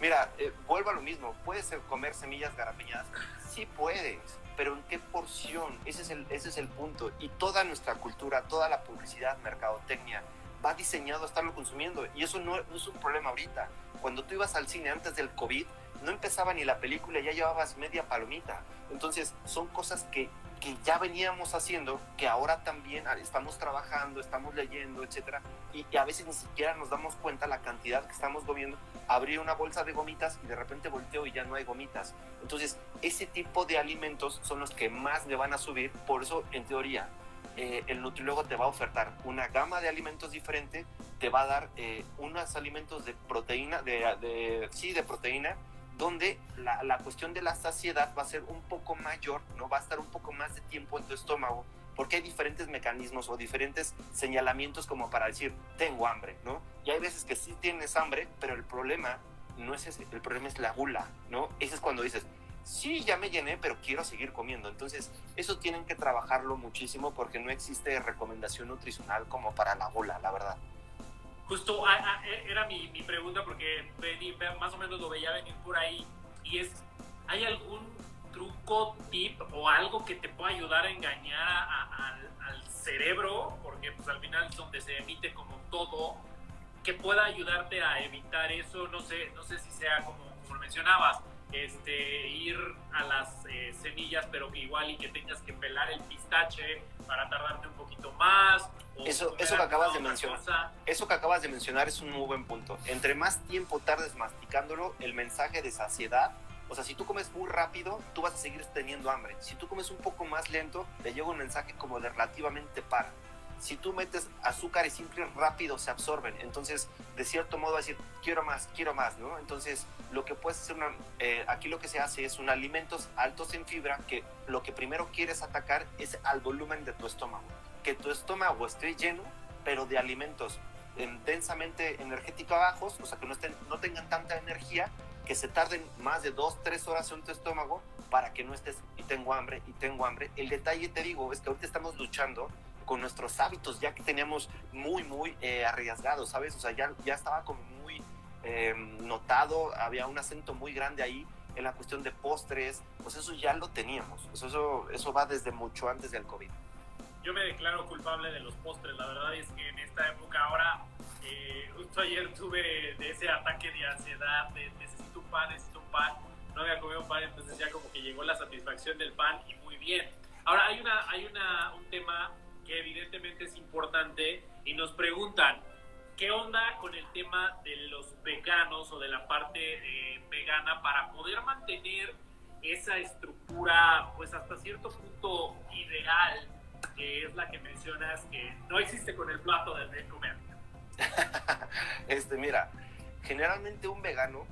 Mira, vuelvo a lo mismo. ¿Puedes comer semillas garapiñadas? Sí puedes, pero ¿en qué porción? Ese es el punto. Y toda nuestra cultura, toda la publicidad, mercadotecnia, va diseñado a estarlo consumiendo. Y eso no es un problema ahorita. Cuando tú ibas al cine antes del COVID, no empezaba ni la película, ya llevabas media palomita. Entonces, son cosas que ya veníamos haciendo, que ahora también estamos trabajando, estamos leyendo, etcétera, y a veces ni siquiera nos damos cuenta la cantidad que estamos comiendo. Abrí una bolsa de gomitas y de repente volteo y ya no hay gomitas. Entonces, ese tipo de alimentos son los que más le van a subir. Por eso, en teoría, el nutriólogo te va a ofertar una gama de alimentos diferente, te va a dar unos alimentos de proteína, de proteína, donde la cuestión de la saciedad va a ser un poco mayor, ¿no? Va a estar un poco más de tiempo en tu estómago, porque hay diferentes mecanismos o diferentes señalamientos como para decir, tengo hambre, ¿no? Y hay veces que sí tienes hambre, pero el problema no es ese, el problema es la gula, ¿no? Ese es cuando dices, sí, ya me llené, pero quiero seguir comiendo. Entonces, eso tienen que trabajarlo muchísimo porque no existe recomendación nutricional como para la gula, la verdad. Justo era mi pregunta porque más o menos lo veía venir por ahí y es, ¿hay algún truco, tip o algo que te pueda ayudar a engañar al cerebro? Porque pues al final es donde se emite como todo, que pueda ayudarte a evitar eso, no sé si sea como lo mencionabas, ir a las semillas, pero que igual y que tengas que pelar el pistache para tardarte un poquito más. Eso que acabas de mencionar es un muy buen punto. Entre más tiempo tardes masticándolo, el mensaje de saciedad, o sea, si tú comes muy rápido, tú vas a seguir teniendo hambre. Si tú comes un poco más lento, te llega un mensaje como de relativamente para. Si tú metes azúcares simples, rápido se absorben. Entonces, de cierto modo, va a decir, quiero más, ¿no? Entonces, lo que puedes hacer, aquí lo que se hace es alimentos altos en fibra, que lo que primero quieres atacar es al volumen de tu estómago. Que tu estómago esté lleno, pero de alimentos densamente energéticos bajos, o sea, que no tengan tanta energía, que se tarden más de 2-3 horas en tu estómago para que no estés, y tengo hambre. El detalle, te digo, es que ahorita estamos luchando con nuestros hábitos, ya que teníamos muy arriesgados, ¿sabes? O sea, ya estaba como muy notado, había un acento muy grande ahí en la cuestión de postres, pues eso ya lo teníamos, pues eso va desde mucho antes del COVID. Yo me declaro culpable de los postres, la verdad es que en esta época ahora, justo ayer tuve de ese ataque de ansiedad, de necesito un pan, no había comido pan, entonces ya como que llegó la satisfacción del pan y muy bien. Ahora hay un tema que evidentemente es importante y nos preguntan, ¿qué onda con el tema de los veganos o de la parte vegana para poder mantener esa estructura pues hasta cierto punto ideal, que es la que mencionas que no existe con el plato de comer? Mira, generalmente un vegano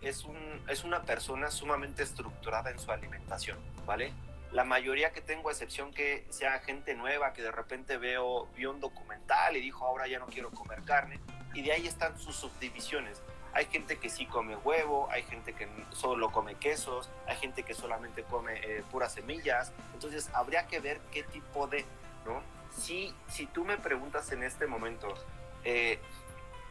es una persona sumamente estructurada en su alimentación, ¿vale? La mayoría que tengo, a excepción que sea gente nueva, que de repente vio un documental y dijo, ahora ya no quiero comer carne, y de ahí están sus subdivisiones. Hay gente que sí come huevo, hay gente que solo come quesos, hay gente que solamente come puras semillas. Entonces habría que ver qué tipo de, ¿no? Si tú me preguntas en este momento,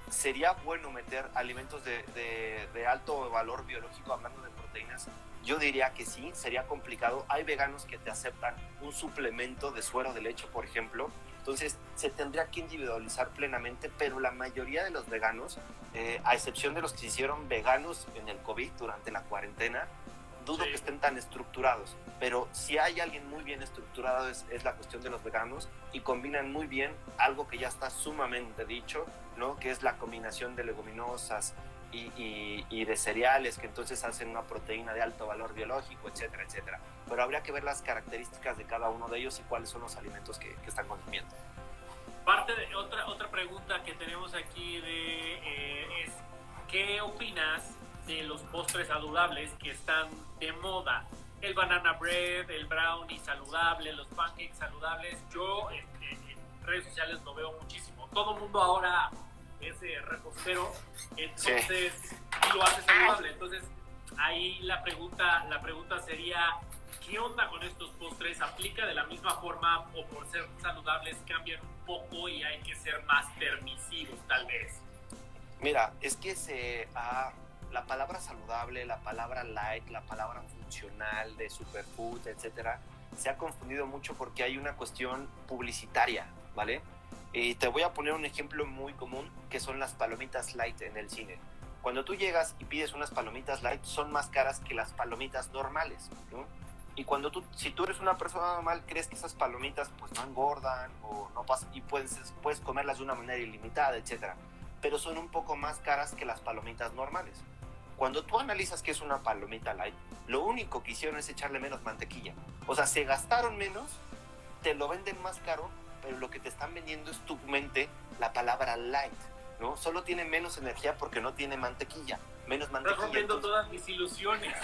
¿sería bueno meter alimentos de alto valor biológico, hablando de proteínas? Yo diría que sí, sería complicado. Hay veganos que te aceptan un suplemento de suero de leche, por ejemplo. Entonces, se tendría que individualizar plenamente, pero la mayoría de los veganos, a excepción de los que se hicieron veganos en el COVID durante la cuarentena, dudo que estén tan estructurados. Pero si hay alguien muy bien estructurado es la cuestión de los veganos, y combinan muy bien algo que ya está sumamente dicho, ¿no? Que es la combinación de leguminosas y de cereales, que entonces hacen una proteína de alto valor biológico, etcétera, etcétera. Pero habría que ver las características de cada uno de ellos y cuáles son los alimentos que están consumiendo. Parte de otra pregunta que tenemos aquí es ¿qué opinas de los postres saludables que están de moda? El banana bread, el brownie saludable, los pancakes saludables. Yo en redes sociales lo veo muchísimo. Todo el mundo ahora es repostero, entonces y lo hace saludable. Entonces ahí la pregunta sería, ¿qué onda con estos postres? ¿Aplica de la misma forma o por ser saludables cambian un poco y hay que ser más permisivos tal vez? Mira, es que la palabra saludable, la palabra light, la palabra funcional de superfood, etcétera, se ha confundido mucho porque hay una cuestión publicitaria, ¿vale? Y te voy a poner un ejemplo muy común, que son las palomitas light en el cine. Cuando tú llegas y pides unas palomitas light, son más caras que las palomitas normales, ¿no? Y si tú eres una persona normal, crees que esas palomitas pues no engordan o no pasan, y puedes comerlas de una manera ilimitada, etcétera. Pero son un poco más caras que las palomitas normales. Cuando tú analizas qué es una palomita light, lo único que hicieron es echarle menos mantequilla. O sea, se gastaron menos, te lo venden más caro, pero lo que te están vendiendo es tu mente la palabra light, ¿no? Solo tiene menos energía porque no tiene mantequilla, menos mantequilla. Estás rompiendo todas mis ilusiones.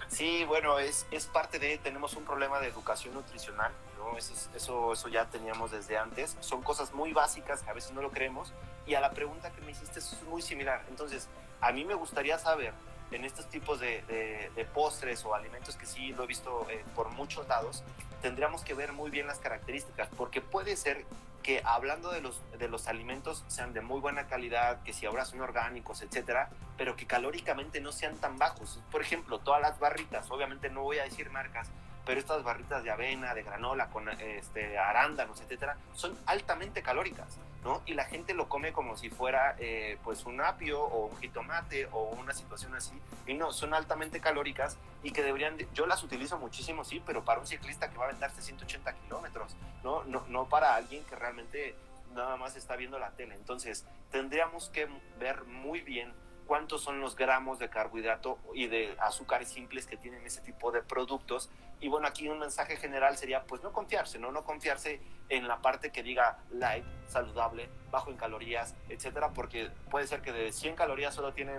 Sí, bueno, es parte de, tenemos un problema de educación nutricional, ¿no? Eso ya teníamos desde antes. Son cosas muy básicas, a veces no lo creemos. Y a la pregunta que me hiciste, eso es muy similar. Entonces, a mí me gustaría saber, en estos tipos de postres o alimentos que sí lo he visto por muchos lados, tendríamos que ver muy bien las características, porque puede ser que hablando de los alimentos sean de muy buena calidad, que si ahora son orgánicos, etcétera, pero que calóricamente no sean tan bajos. Por ejemplo, todas las barritas, obviamente no voy a decir marcas, pero estas barritas de avena, de granola, con arándanos, etcétera, son altamente calóricas, ¿no? Y la gente lo come como si fuera pues un apio o un jitomate o una situación así, y no, son altamente calóricas y que deberían, yo las utilizo muchísimo, sí, pero para un ciclista que va a aventarse 180 kilómetros, no para alguien que realmente nada más está viendo la tele. Entonces, tendríamos que ver muy bien cuántos son los gramos de carbohidrato y de azúcares simples que tienen ese tipo de productos. Y bueno, aquí un mensaje general sería pues no confiarse, no confiarse en la parte que diga light, saludable, bajo en calorías, etcétera, porque puede ser que de 100 calorías solo tiene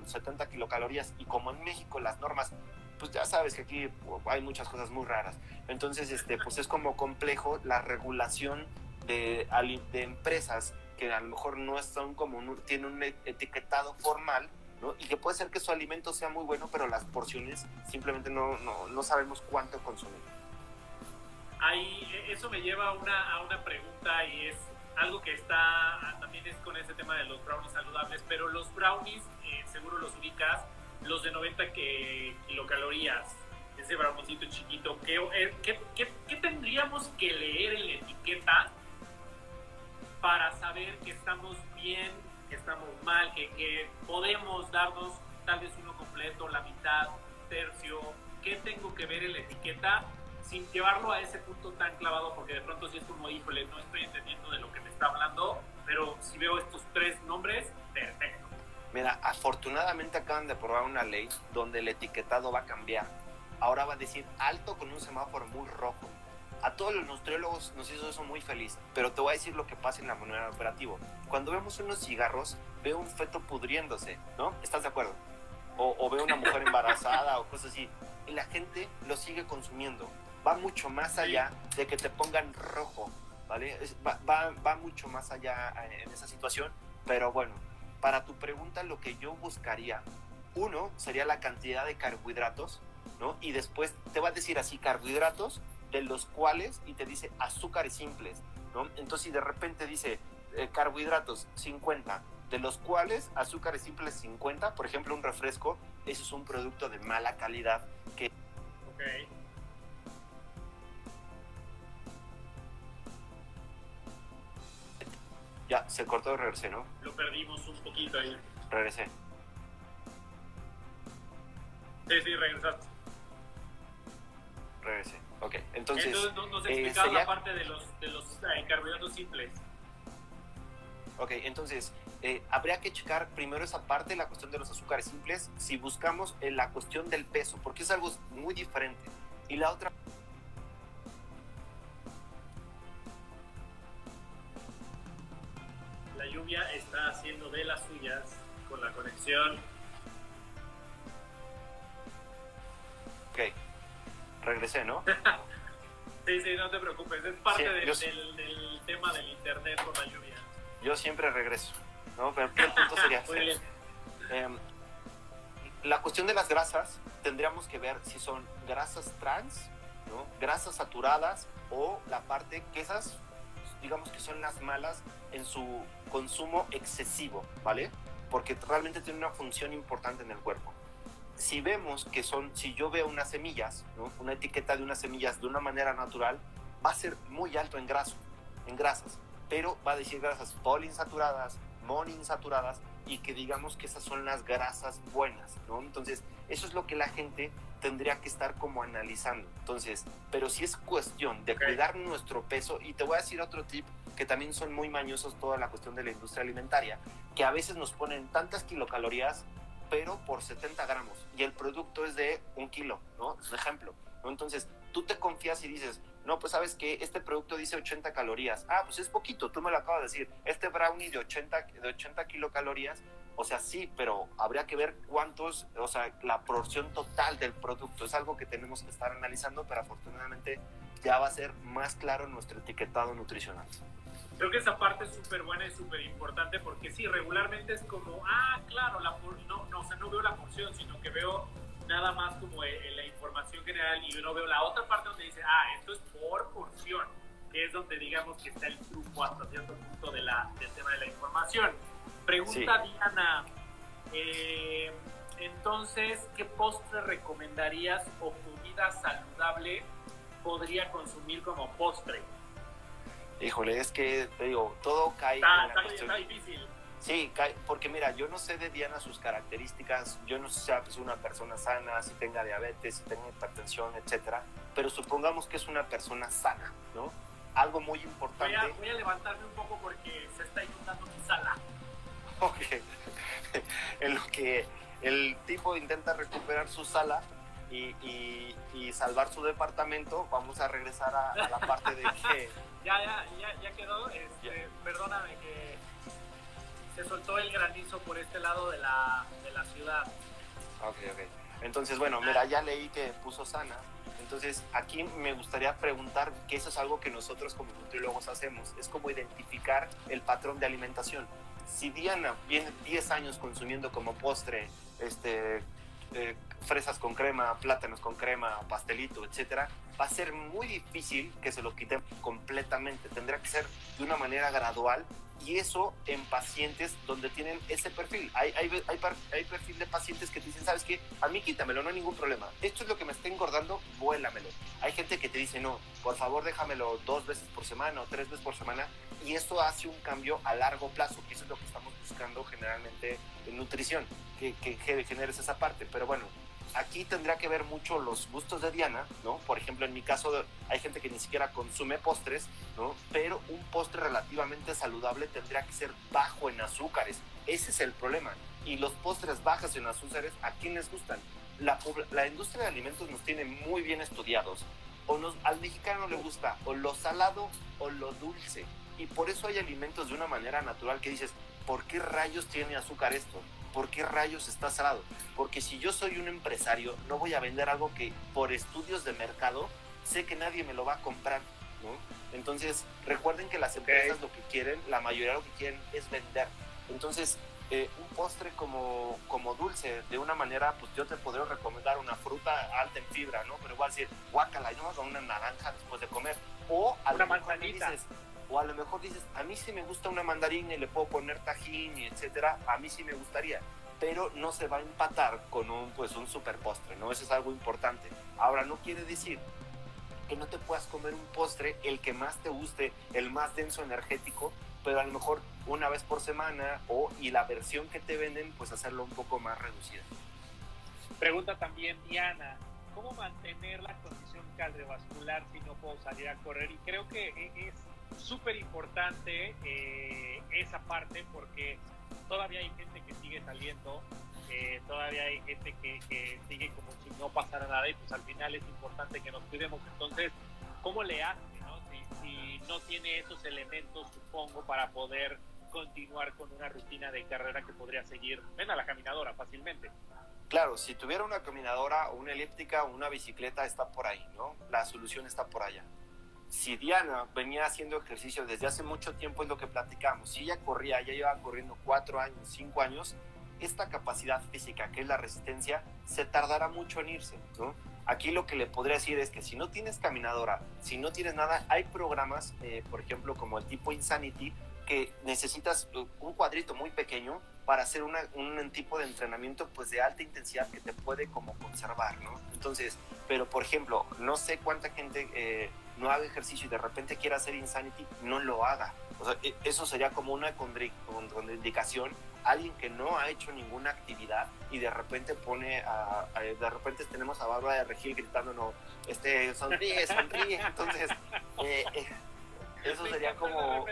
70 kilocalorías, y como en México las normas, pues ya sabes que aquí hay muchas cosas muy raras. Entonces, pues es como complejo la regulación de empresas que a lo mejor no son como tienen un etiquetado formal, ¿no? Y que puede ser que su alimento sea muy bueno, pero las porciones simplemente no sabemos cuánto consumir. Ahí, eso me lleva a una pregunta, y es algo que está también es con ese tema de los brownies saludables, pero los brownies, seguro los ubicas, los de 90 kilocalorías, ese brownicito chiquito, ¿qué tendríamos que leer en la etiqueta para saber que estamos bien, que estamos mal, que podemos darnos tal vez uno completo, la mitad, un tercio? ¿Qué tengo que ver en la etiqueta sin llevarlo a ese punto tan clavado? Porque de pronto sí es como, híjole, no estoy entendiendo de lo que me está hablando, pero si veo estos 3 nombres, perfecto. Mira, afortunadamente acaban de aprobar una ley donde el etiquetado va a cambiar. Ahora va a decir alto con un semáforo muy rojo. A todos los nutriólogos nos hizo eso muy feliz, pero te voy a decir lo que pasa en la manera operativa. Cuando vemos unos cigarros, veo un feto pudriéndose, ¿no? ¿Estás de acuerdo? O veo una mujer embarazada o cosas así, y la gente lo sigue consumiendo. Va mucho más allá de que te pongan rojo, ¿vale? Va mucho más allá en esa situación, pero bueno, para tu pregunta, lo que yo buscaría, uno, sería la cantidad de carbohidratos, ¿no? Y después te va a decir así, carbohidratos, de los cuales, y te dice azúcares simples, ¿no? Entonces, si de repente dice carbohidratos 50, de los cuales azúcares simples 50, por ejemplo, un refresco, eso es un producto de mala calidad que... Ok. Ya, se cortó y regresé, ¿no? Lo perdimos un poquito ahí. Regresé. Sí, regresaste. Regresé. Ok, entonces nos explicaba sería... la parte de los carbohidratos simples. Ok, entonces habría que checar primero esa parte, la cuestión de los azúcares simples, si buscamos la cuestión del peso, porque es algo muy diferente. Y la otra... La lluvia está haciendo de las suyas con la conexión. Ok, regresé, ¿no? Sí, no te preocupes, es parte del tema del internet con la lluvia. Yo siempre regreso, ¿no? Pero ¿qué punto sería? Muy bien. La cuestión de las grasas, tendríamos que ver si son grasas trans, ¿no? Grasas saturadas, o la parte que esas, digamos que son las malas en su consumo excesivo, ¿vale? Porque realmente tiene una función importante en el cuerpo. Si vemos que son, si yo veo unas semillas, ¿no? Una etiqueta de unas semillas de una manera natural, va a ser muy alto en grasas, pero va a decir grasas poliinsaturadas, monoinsaturadas, y que digamos que esas son las grasas buenas, ¿no? Entonces, eso es lo que la gente tendría que estar como analizando. Entonces, pero si es cuestión de cuidar nuestro peso, y te voy a decir otro tip, que también son muy mañosos toda la cuestión de la industria alimentaria, que a veces nos ponen tantas kilocalorías, pero por 70 gramos, y el producto es de 1 kilo, ¿no? Es un ejemplo, ¿no? Entonces, tú te confías y dices, no, pues sabes que este producto dice 80 calorías. Ah, pues es poquito, tú me lo acabas de decir. Este brownie de 80 kilocalorías, o sea, sí, pero habría que ver cuántos, o sea, la porción total del producto. Es algo que tenemos que estar analizando, pero afortunadamente ya va a ser más claro nuestro etiquetado nutricional. Creo que esa parte es súper buena y súper importante porque sí, regularmente es como, claro, o sea, no veo la porción, sino que veo nada más como la información general y no veo la otra parte donde dice, esto es por porción, que es donde digamos que está el truco hasta cierto punto del tema de la información. Pregunta sí. Diana, entonces, ¿qué postre recomendarías o comida saludable podría consumir como postre? Híjole, es que te digo, todo cae está difícil. Sí, porque mira, yo no sé de Diana sus características, yo no sé si es una persona sana, si tenga diabetes, si tenga hipertensión, etcétera, pero supongamos que es una persona sana, ¿no? Algo muy importante. Voy a levantarme un poco porque se está inundando mi sala. Ok. En lo que el tipo intenta recuperar su sala y salvar su departamento, vamos a regresar a la parte de que... ya quedó. Perdóname que se soltó el granizo por este lado de la ciudad. Ok. Entonces, bueno, mira, ya leí que puso sana. Entonces, aquí me gustaría preguntar, que eso es algo que nosotros como nutriólogos hacemos, es como identificar el patrón de alimentación. Si Diana viene 10 años consumiendo como postre fresas con crema, plátanos con crema, pastelito, etcétera, va a ser muy difícil que se lo quiten completamente. Tendrá que ser de una manera gradual, y eso en pacientes donde tienen ese perfil. Hay perfil de pacientes que te dicen, ¿sabes qué? A mí quítamelo, no hay ningún problema. Esto es lo que me está engordando, vuélamelo. Hay gente que te dice, no, por favor déjamelo 2 veces por semana o 3 veces por semana, y eso hace un cambio a largo plazo, que eso es lo que estamos buscando generalmente en nutrición, que generes esa parte. Pero bueno, aquí tendrá que ver mucho los gustos de Diana, ¿no? Por ejemplo, en mi caso hay gente que ni siquiera consume postres, ¿no? Pero un postre relativamente saludable tendría que ser bajo en azúcares. Ese es el problema. Y los postres bajos en azúcares, ¿a quién les gustan? La industria de alimentos nos tiene muy bien estudiados. Al mexicano le gusta o lo salado o lo dulce. Y por eso hay alimentos de una manera natural que dices, ¿por qué rayos tiene azúcar esto? ¿Por qué rayos está salado? Porque si yo soy un empresario, no voy a vender algo que por estudios de mercado sé que nadie me lo va a comprar, ¿no? Entonces, recuerden que las empresas lo que quieren, la mayoría lo que quieren es vender. Entonces, un postre como dulce, de una manera, pues yo te podría recomendar una fruta alta en fibra, ¿no? Pero igual decir, guácala, y no con una naranja después de comer. O a una manzanita. O a lo mejor dices, a mí sí me gusta una mandarina y le puedo poner tajín y etcétera, a mí sí me gustaría, pero no se va a empatar con un super postre, ¿no? Eso es algo importante. Ahora, no quiere decir que no te puedas comer un postre, el que más te guste, el más denso energético, pero a lo mejor una vez por semana, y la versión que te venden, pues hacerlo un poco más reducida. Pregunta también Diana, ¿cómo mantener la condición cardiovascular si no puedo salir a correr? Y creo que es súper importante esa parte, porque todavía hay gente que sigue saliendo, todavía hay gente que sigue como si no pasara nada, y pues al final es importante que nos cuidemos. Entonces, ¿cómo le hace, no? Si no tiene esos elementos, supongo, para poder continuar con una rutina de carrera que podría seguir a la caminadora fácilmente. Claro, si tuviera una caminadora o una elíptica o una bicicleta, está por ahí, ¿no? La solución está por allá. Si Diana venía haciendo ejercicio desde hace mucho tiempo, es lo que platicamos. Si ella corría, ya llevaba corriendo 4 años, 5 años, esta capacidad física, que es la resistencia, se tardará mucho en irse, ¿no? Aquí lo que le podría decir es que si no tienes caminadora, si no tienes nada, hay programas, por ejemplo, como el tipo Insanity, que necesitas un cuadrito muy pequeño para hacer un tipo de entrenamiento pues de alta intensidad que te puede como conservar, ¿no? Entonces, pero por ejemplo, no sé cuánta gente no haga ejercicio y de repente quiera hacer Insanity, no lo haga. O sea, eso sería como una contraindicación. Alguien que no ha hecho ninguna actividad y de repente de repente tenemos a Bárbara de Regil gritándonos, sonríe. Entonces, eso sería como...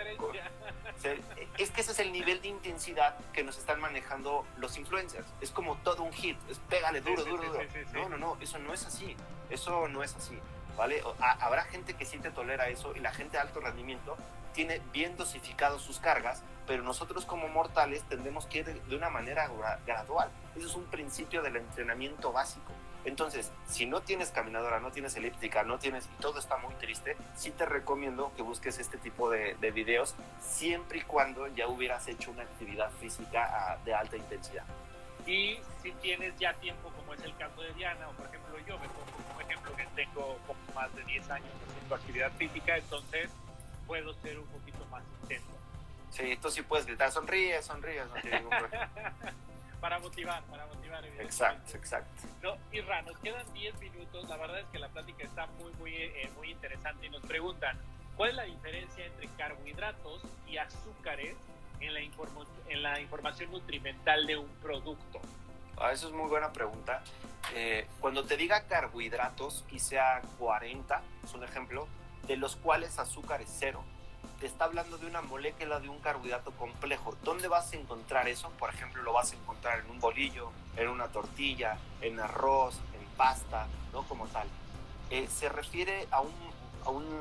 Es que ese es el nivel de intensidad que nos están manejando los influencers. Es como todo un hit, es pégale duro. Sí. No, eso no es así. Eso no es así. ¿vale? Habrá gente que sí te tolera eso y la gente de alto rendimiento tiene bien dosificado sus cargas, pero nosotros como mortales tendemos que ir de una manera gradual. Eso es un principio del entrenamiento básico. Entonces, si no tienes caminadora, no tienes elíptica, y todo está muy triste, sí te recomiendo que busques este tipo de videos, siempre y cuando ya hubieras hecho una actividad física de alta intensidad. Y si tienes ya tiempo, como es el caso de Diana, o por ejemplo yo me pongo como ejemplo que tengo poco más de 10 años haciendo actividad física, entonces puedo ser un poquito más intenso. Sí, tú sí puedes gritar, sonríe, no tiene ningún problema. Para motivar, Exacto. No, Isra, nos quedan 10 minutos. La verdad es que la plática está muy interesante. Y nos preguntan, ¿cuál es la diferencia entre carbohidratos y azúcares en la información nutrimental de un producto? Eso es muy buena pregunta. Cuando te diga carbohidratos y sea 40, es un ejemplo, de los cuales azúcar es 0, te está hablando de una molécula de un carbohidrato complejo. ¿Dónde vas a encontrar eso? Por ejemplo, lo vas a encontrar en un bolillo, en una tortilla, en arroz, en pasta, ¿no? Como tal. Se refiere a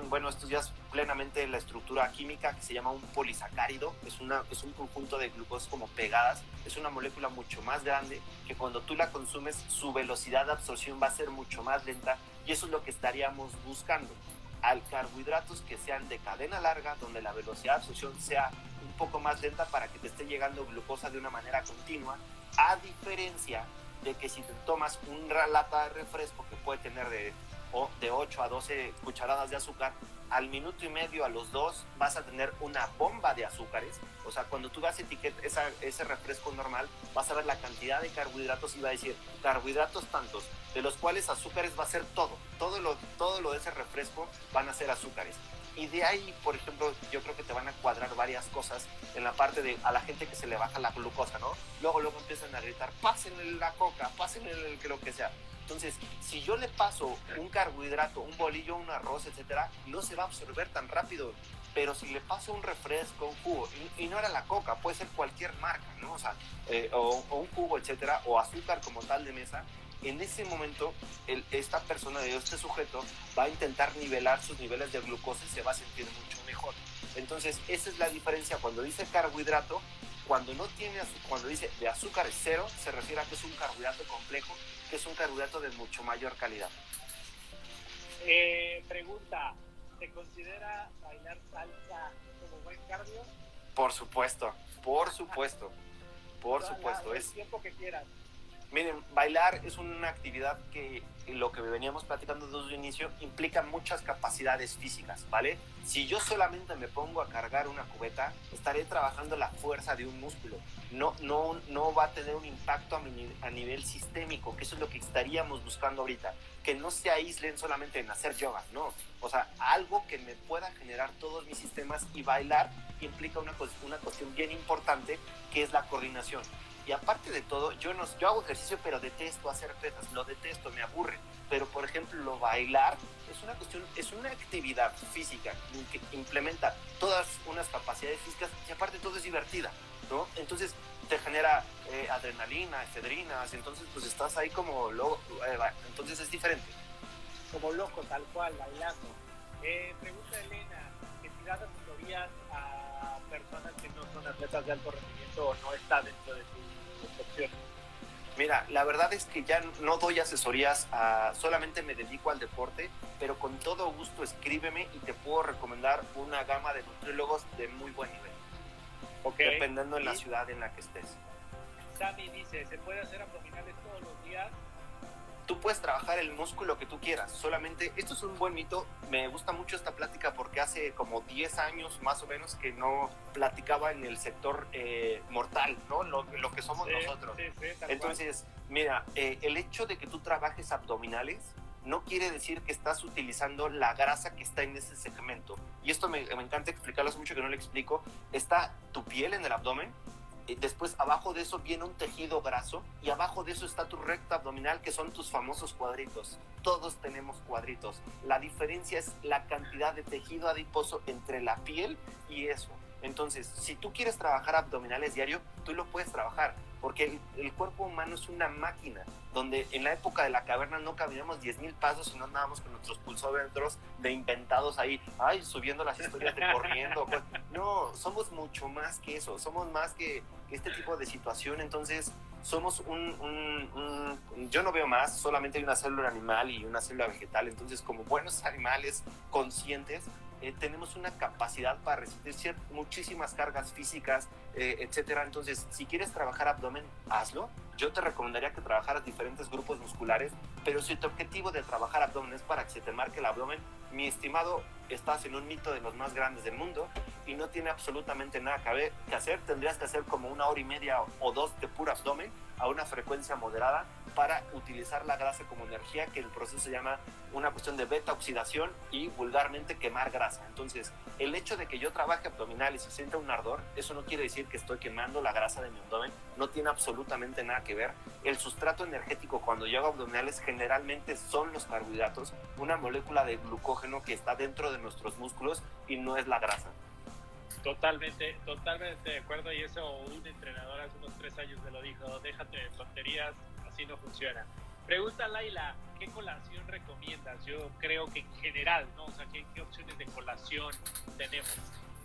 bueno, esto ya es plenamente la estructura química, que se llama un polisacárido. Es un conjunto de glucosas como pegadas. Es una molécula mucho más grande que cuando tú la consumes, su velocidad de absorción va a ser mucho más lenta, y eso es lo que estaríamos buscando. Al carbohidratos que sean de cadena larga, donde la velocidad de absorción sea un poco más lenta para que te esté llegando glucosa de una manera continua, a diferencia de que si te tomas una lata de refresco que puede tener de 8 a 12 cucharadas de azúcar, al minuto y medio, a los 2, vas a tener una bomba de azúcares. O sea, cuando tú vas a etiquetar ese refresco normal, vas a ver la cantidad de carbohidratos y va a decir carbohidratos tantos, de los cuales azúcares va a ser todo lo de ese refresco van a ser azúcares. Y de ahí, por ejemplo, yo creo que te van a cuadrar varias cosas en la parte de a la gente que se le baja la glucosa, ¿no? Luego empiezan a gritar, pásenle la coca, pásenle lo que sea. Entonces, si yo le paso un carbohidrato, un bolillo, un arroz, etcétera, no se va a absorber tan rápido. Pero si le paso un refresco, un jugo, y no era la coca, puede ser cualquier marca, ¿no? O sea, o un jugo, etcétera, o azúcar como tal de mesa, en ese momento esta persona, este sujeto, va a intentar nivelar sus niveles de glucosa y se va a sentir mucho mejor. Entonces, esa es la diferencia. Cuando dice carbohidrato, cuando dice de azúcar es 0, se refiere a que es un carbohidrato complejo, que es un carbohidrato de mucho mayor calidad. Pregunta, ¿se considera bailar salsa como buen cardio? Por supuesto. El tiempo que quieras. Miren, bailar es una actividad que, lo que veníamos platicando desde un inicio, implica muchas capacidades físicas, ¿vale? Si yo solamente me pongo a cargar una cubeta, estaré trabajando la fuerza de un músculo. No va a tener un impacto a nivel sistémico, que eso es lo que estaríamos buscando ahorita. Que no se aíslen solamente en hacer yoga, no. O sea, algo que me pueda generar todos mis sistemas, y bailar implica una cuestión bien importante, que es la coordinación. Y aparte de todo, yo hago ejercicio, pero detesto hacer pesas, lo detesto, me aburre. Pero, por ejemplo, bailar es una actividad física que implementa todas unas capacidades físicas, y aparte todo es divertida, ¿no? Entonces te genera adrenalina, efedrinas, entonces pues estás ahí como loco, entonces es diferente. Como loco, tal cual, bailando. Pregunta Elena, que si das asesorías a personas que no son atletas de alto rendimiento o no está dentro de tus opciones. Mira, la verdad es que ya no doy asesorías, solamente me dedico al deporte, pero con todo gusto escríbeme y te puedo recomendar una gama de nutriólogos de muy buen nivel. Okay. Dependiendo en la ciudad en la que estés. Sammy dice, ¿se puede hacer abdominales todos los días? Tú puedes trabajar el músculo que tú quieras, solamente, esto es un buen mito, me gusta mucho esta plática porque hace como 10 años más o menos que no platicaba en el sector mortal, ¿no? Lo que somos nosotros. Entonces, mira, el hecho de que tú trabajes abdominales no quiere decir que estás utilizando la grasa que está en ese segmento. Y esto me encanta explicarlo, hace mucho que no lo explico. Está tu piel en el abdomen, después abajo de eso viene un tejido graso, y abajo de eso está tu recto abdominal, que son tus famosos cuadritos. Todos tenemos cuadritos. La diferencia es la cantidad de tejido adiposo entre la piel y eso. Entonces, si tú quieres trabajar abdominales diario, tú lo puedes trabajar, porque el cuerpo humano es una máquina, donde en la época de la caverna no caminábamos 10,000 pasos y no andábamos con nuestros pulsómetros de inventados ahí, subiendo las historias de corriendo. Pues, no, somos mucho más que eso, somos más que este tipo de situación. Entonces somos yo no veo más, solamente hay una célula animal y una célula vegetal. Entonces, como buenos animales conscientes, tenemos una capacidad para resistir muchísimas cargas físicas, etcétera. Entonces, si quieres trabajar abdomen, hazlo. Yo te recomendaría que trabajaras diferentes grupos musculares, pero si tu objetivo de trabajar abdomen es para que se te marque el abdomen, mi estimado, estás en un mito de los más grandes del mundo y no tiene absolutamente nada que hacer. Tendrías que hacer como 1 hora y media o 2 de puro abdomen a una frecuencia moderada para utilizar la grasa como energía, que el proceso se llama una cuestión de beta oxidación y vulgarmente quemar grasa. Entonces, el hecho de que yo trabaje abdominales y sienta un ardor, eso no quiere decir que estoy quemando la grasa de mi abdomen, no tiene absolutamente nada que ver. El sustrato energético cuando yo hago abdominales generalmente son los carbohidratos, una molécula de glucógeno que está dentro de nuestros músculos y no es la grasa. Totalmente de acuerdo, y eso un entrenador hace unos 3 años me lo dijo: déjate de tonterías, así no funciona. Pregunta Laila, ¿qué colación recomiendas? Yo creo que en general, ¿no? O sea, ¿qué opciones de colación tenemos?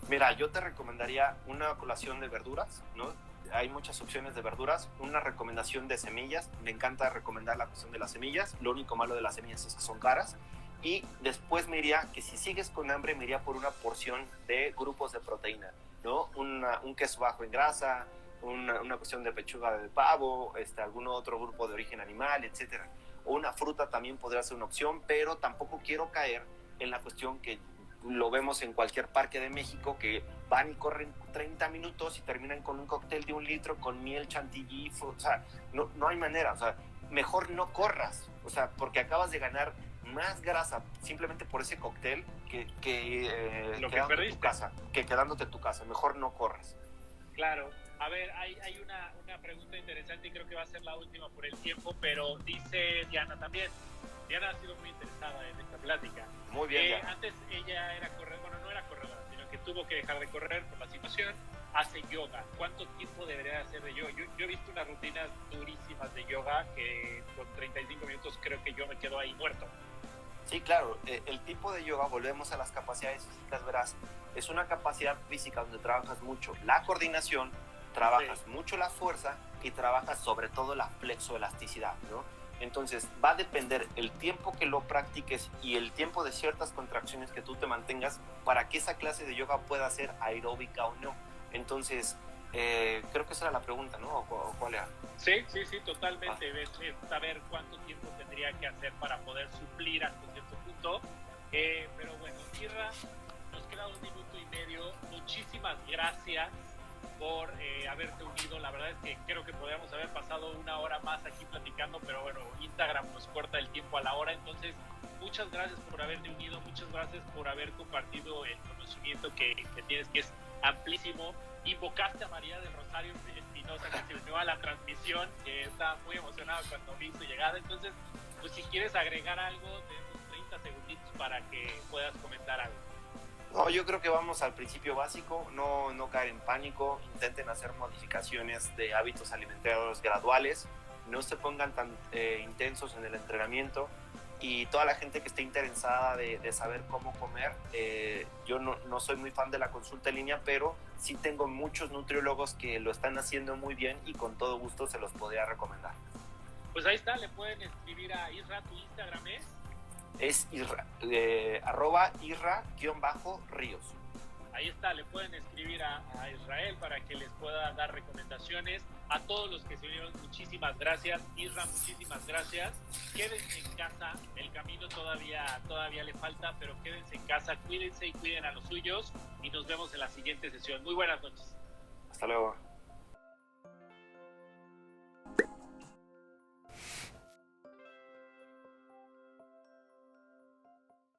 Mira, yo te recomendaría una colación de verduras, ¿no? Hay muchas opciones de verduras, una recomendación de semillas, me encanta recomendar la cuestión de las semillas, lo único malo de las semillas es que son caras. Y después me iría, que si sigues con hambre, me iría por una porción de grupos de proteína, ¿no? Un queso bajo en grasa, una cuestión de pechuga de pavo, algún otro grupo de origen animal, etcétera. O una fruta también podría ser una opción, pero tampoco quiero caer en la cuestión que lo vemos en cualquier parque de México, que van y corren 30 minutos y terminan con un cóctel de 1 litro con miel, chantilly, o sea, no hay manera. O sea, mejor no corras, o sea, porque acabas de ganar más grasa simplemente por ese cóctel que quedándote en tu casa. Mejor no corras. Claro. A ver, hay una pregunta interesante y creo que va a ser la última por el tiempo, pero dice Diana también. Diana ha sido muy interesada en esta plática. Muy bien. Antes ella era corredora, no era corredora, sino que tuvo que dejar de correr por la situación. Hace yoga. ¿Cuánto tiempo debería hacer de yoga? Yo he visto unas rutinas durísimas de yoga que con 35 minutos creo que yo me quedo ahí muerto. Sí, claro. El tipo de yoga, volvemos a las capacidades físicas, verás, es una capacidad física donde trabajas mucho la coordinación, trabajas mucho la fuerza y trabajas sobre todo la flexoelasticidad, ¿no? Entonces va a depender el tiempo que lo practiques y el tiempo de ciertas contracciones que tú te mantengas para que esa clase de yoga pueda ser aeróbica o no. Entonces, creo que esa era la pregunta, ¿no? ¿O cuál era? Sí, totalmente. Saber cuánto tiempo tendría que hacer para poder suplir hasta cierto punto. Pero bueno, Isra, nos queda 1 minuto y medio. Muchísimas gracias por haberte unido. La verdad es que creo que podríamos haber pasado 1 hora más aquí platicando, pero bueno, Instagram nos corta el tiempo a la hora. Entonces, muchas gracias por haberte unido, muchas gracias por haber compartido el conocimiento que tienes, que es amplísimo. Invocaste a María del Rosario Espinosa, que se unió a la transmisión, que estaba muy emocionada cuando vi su llegada. Entonces, pues si quieres agregar algo, tenemos 30 segunditos para que puedas comentar algo. No, yo creo que vamos al principio básico, no caer en pánico, intenten hacer modificaciones de hábitos alimentarios graduales, no se pongan tan intensos en el entrenamiento, y toda la gente que esté interesada de saber cómo comer, yo no soy muy fan de la consulta en línea, pero sí tengo muchos nutriólogos que lo están haciendo muy bien y con todo gusto se los podría recomendar. Pues ahí está, le pueden escribir a Isra, tu Instagram es Isra, @Isra_Ríos. Ahí está, le pueden escribir a Israel para que les pueda dar recomendaciones. A todos los que se unieron, muchísimas gracias. Isra, muchísimas gracias. Quédense en casa, el camino todavía le falta, pero quédense en casa, cuídense y cuiden a los suyos, y nos vemos en la siguiente sesión. Muy buenas noches. Hasta luego.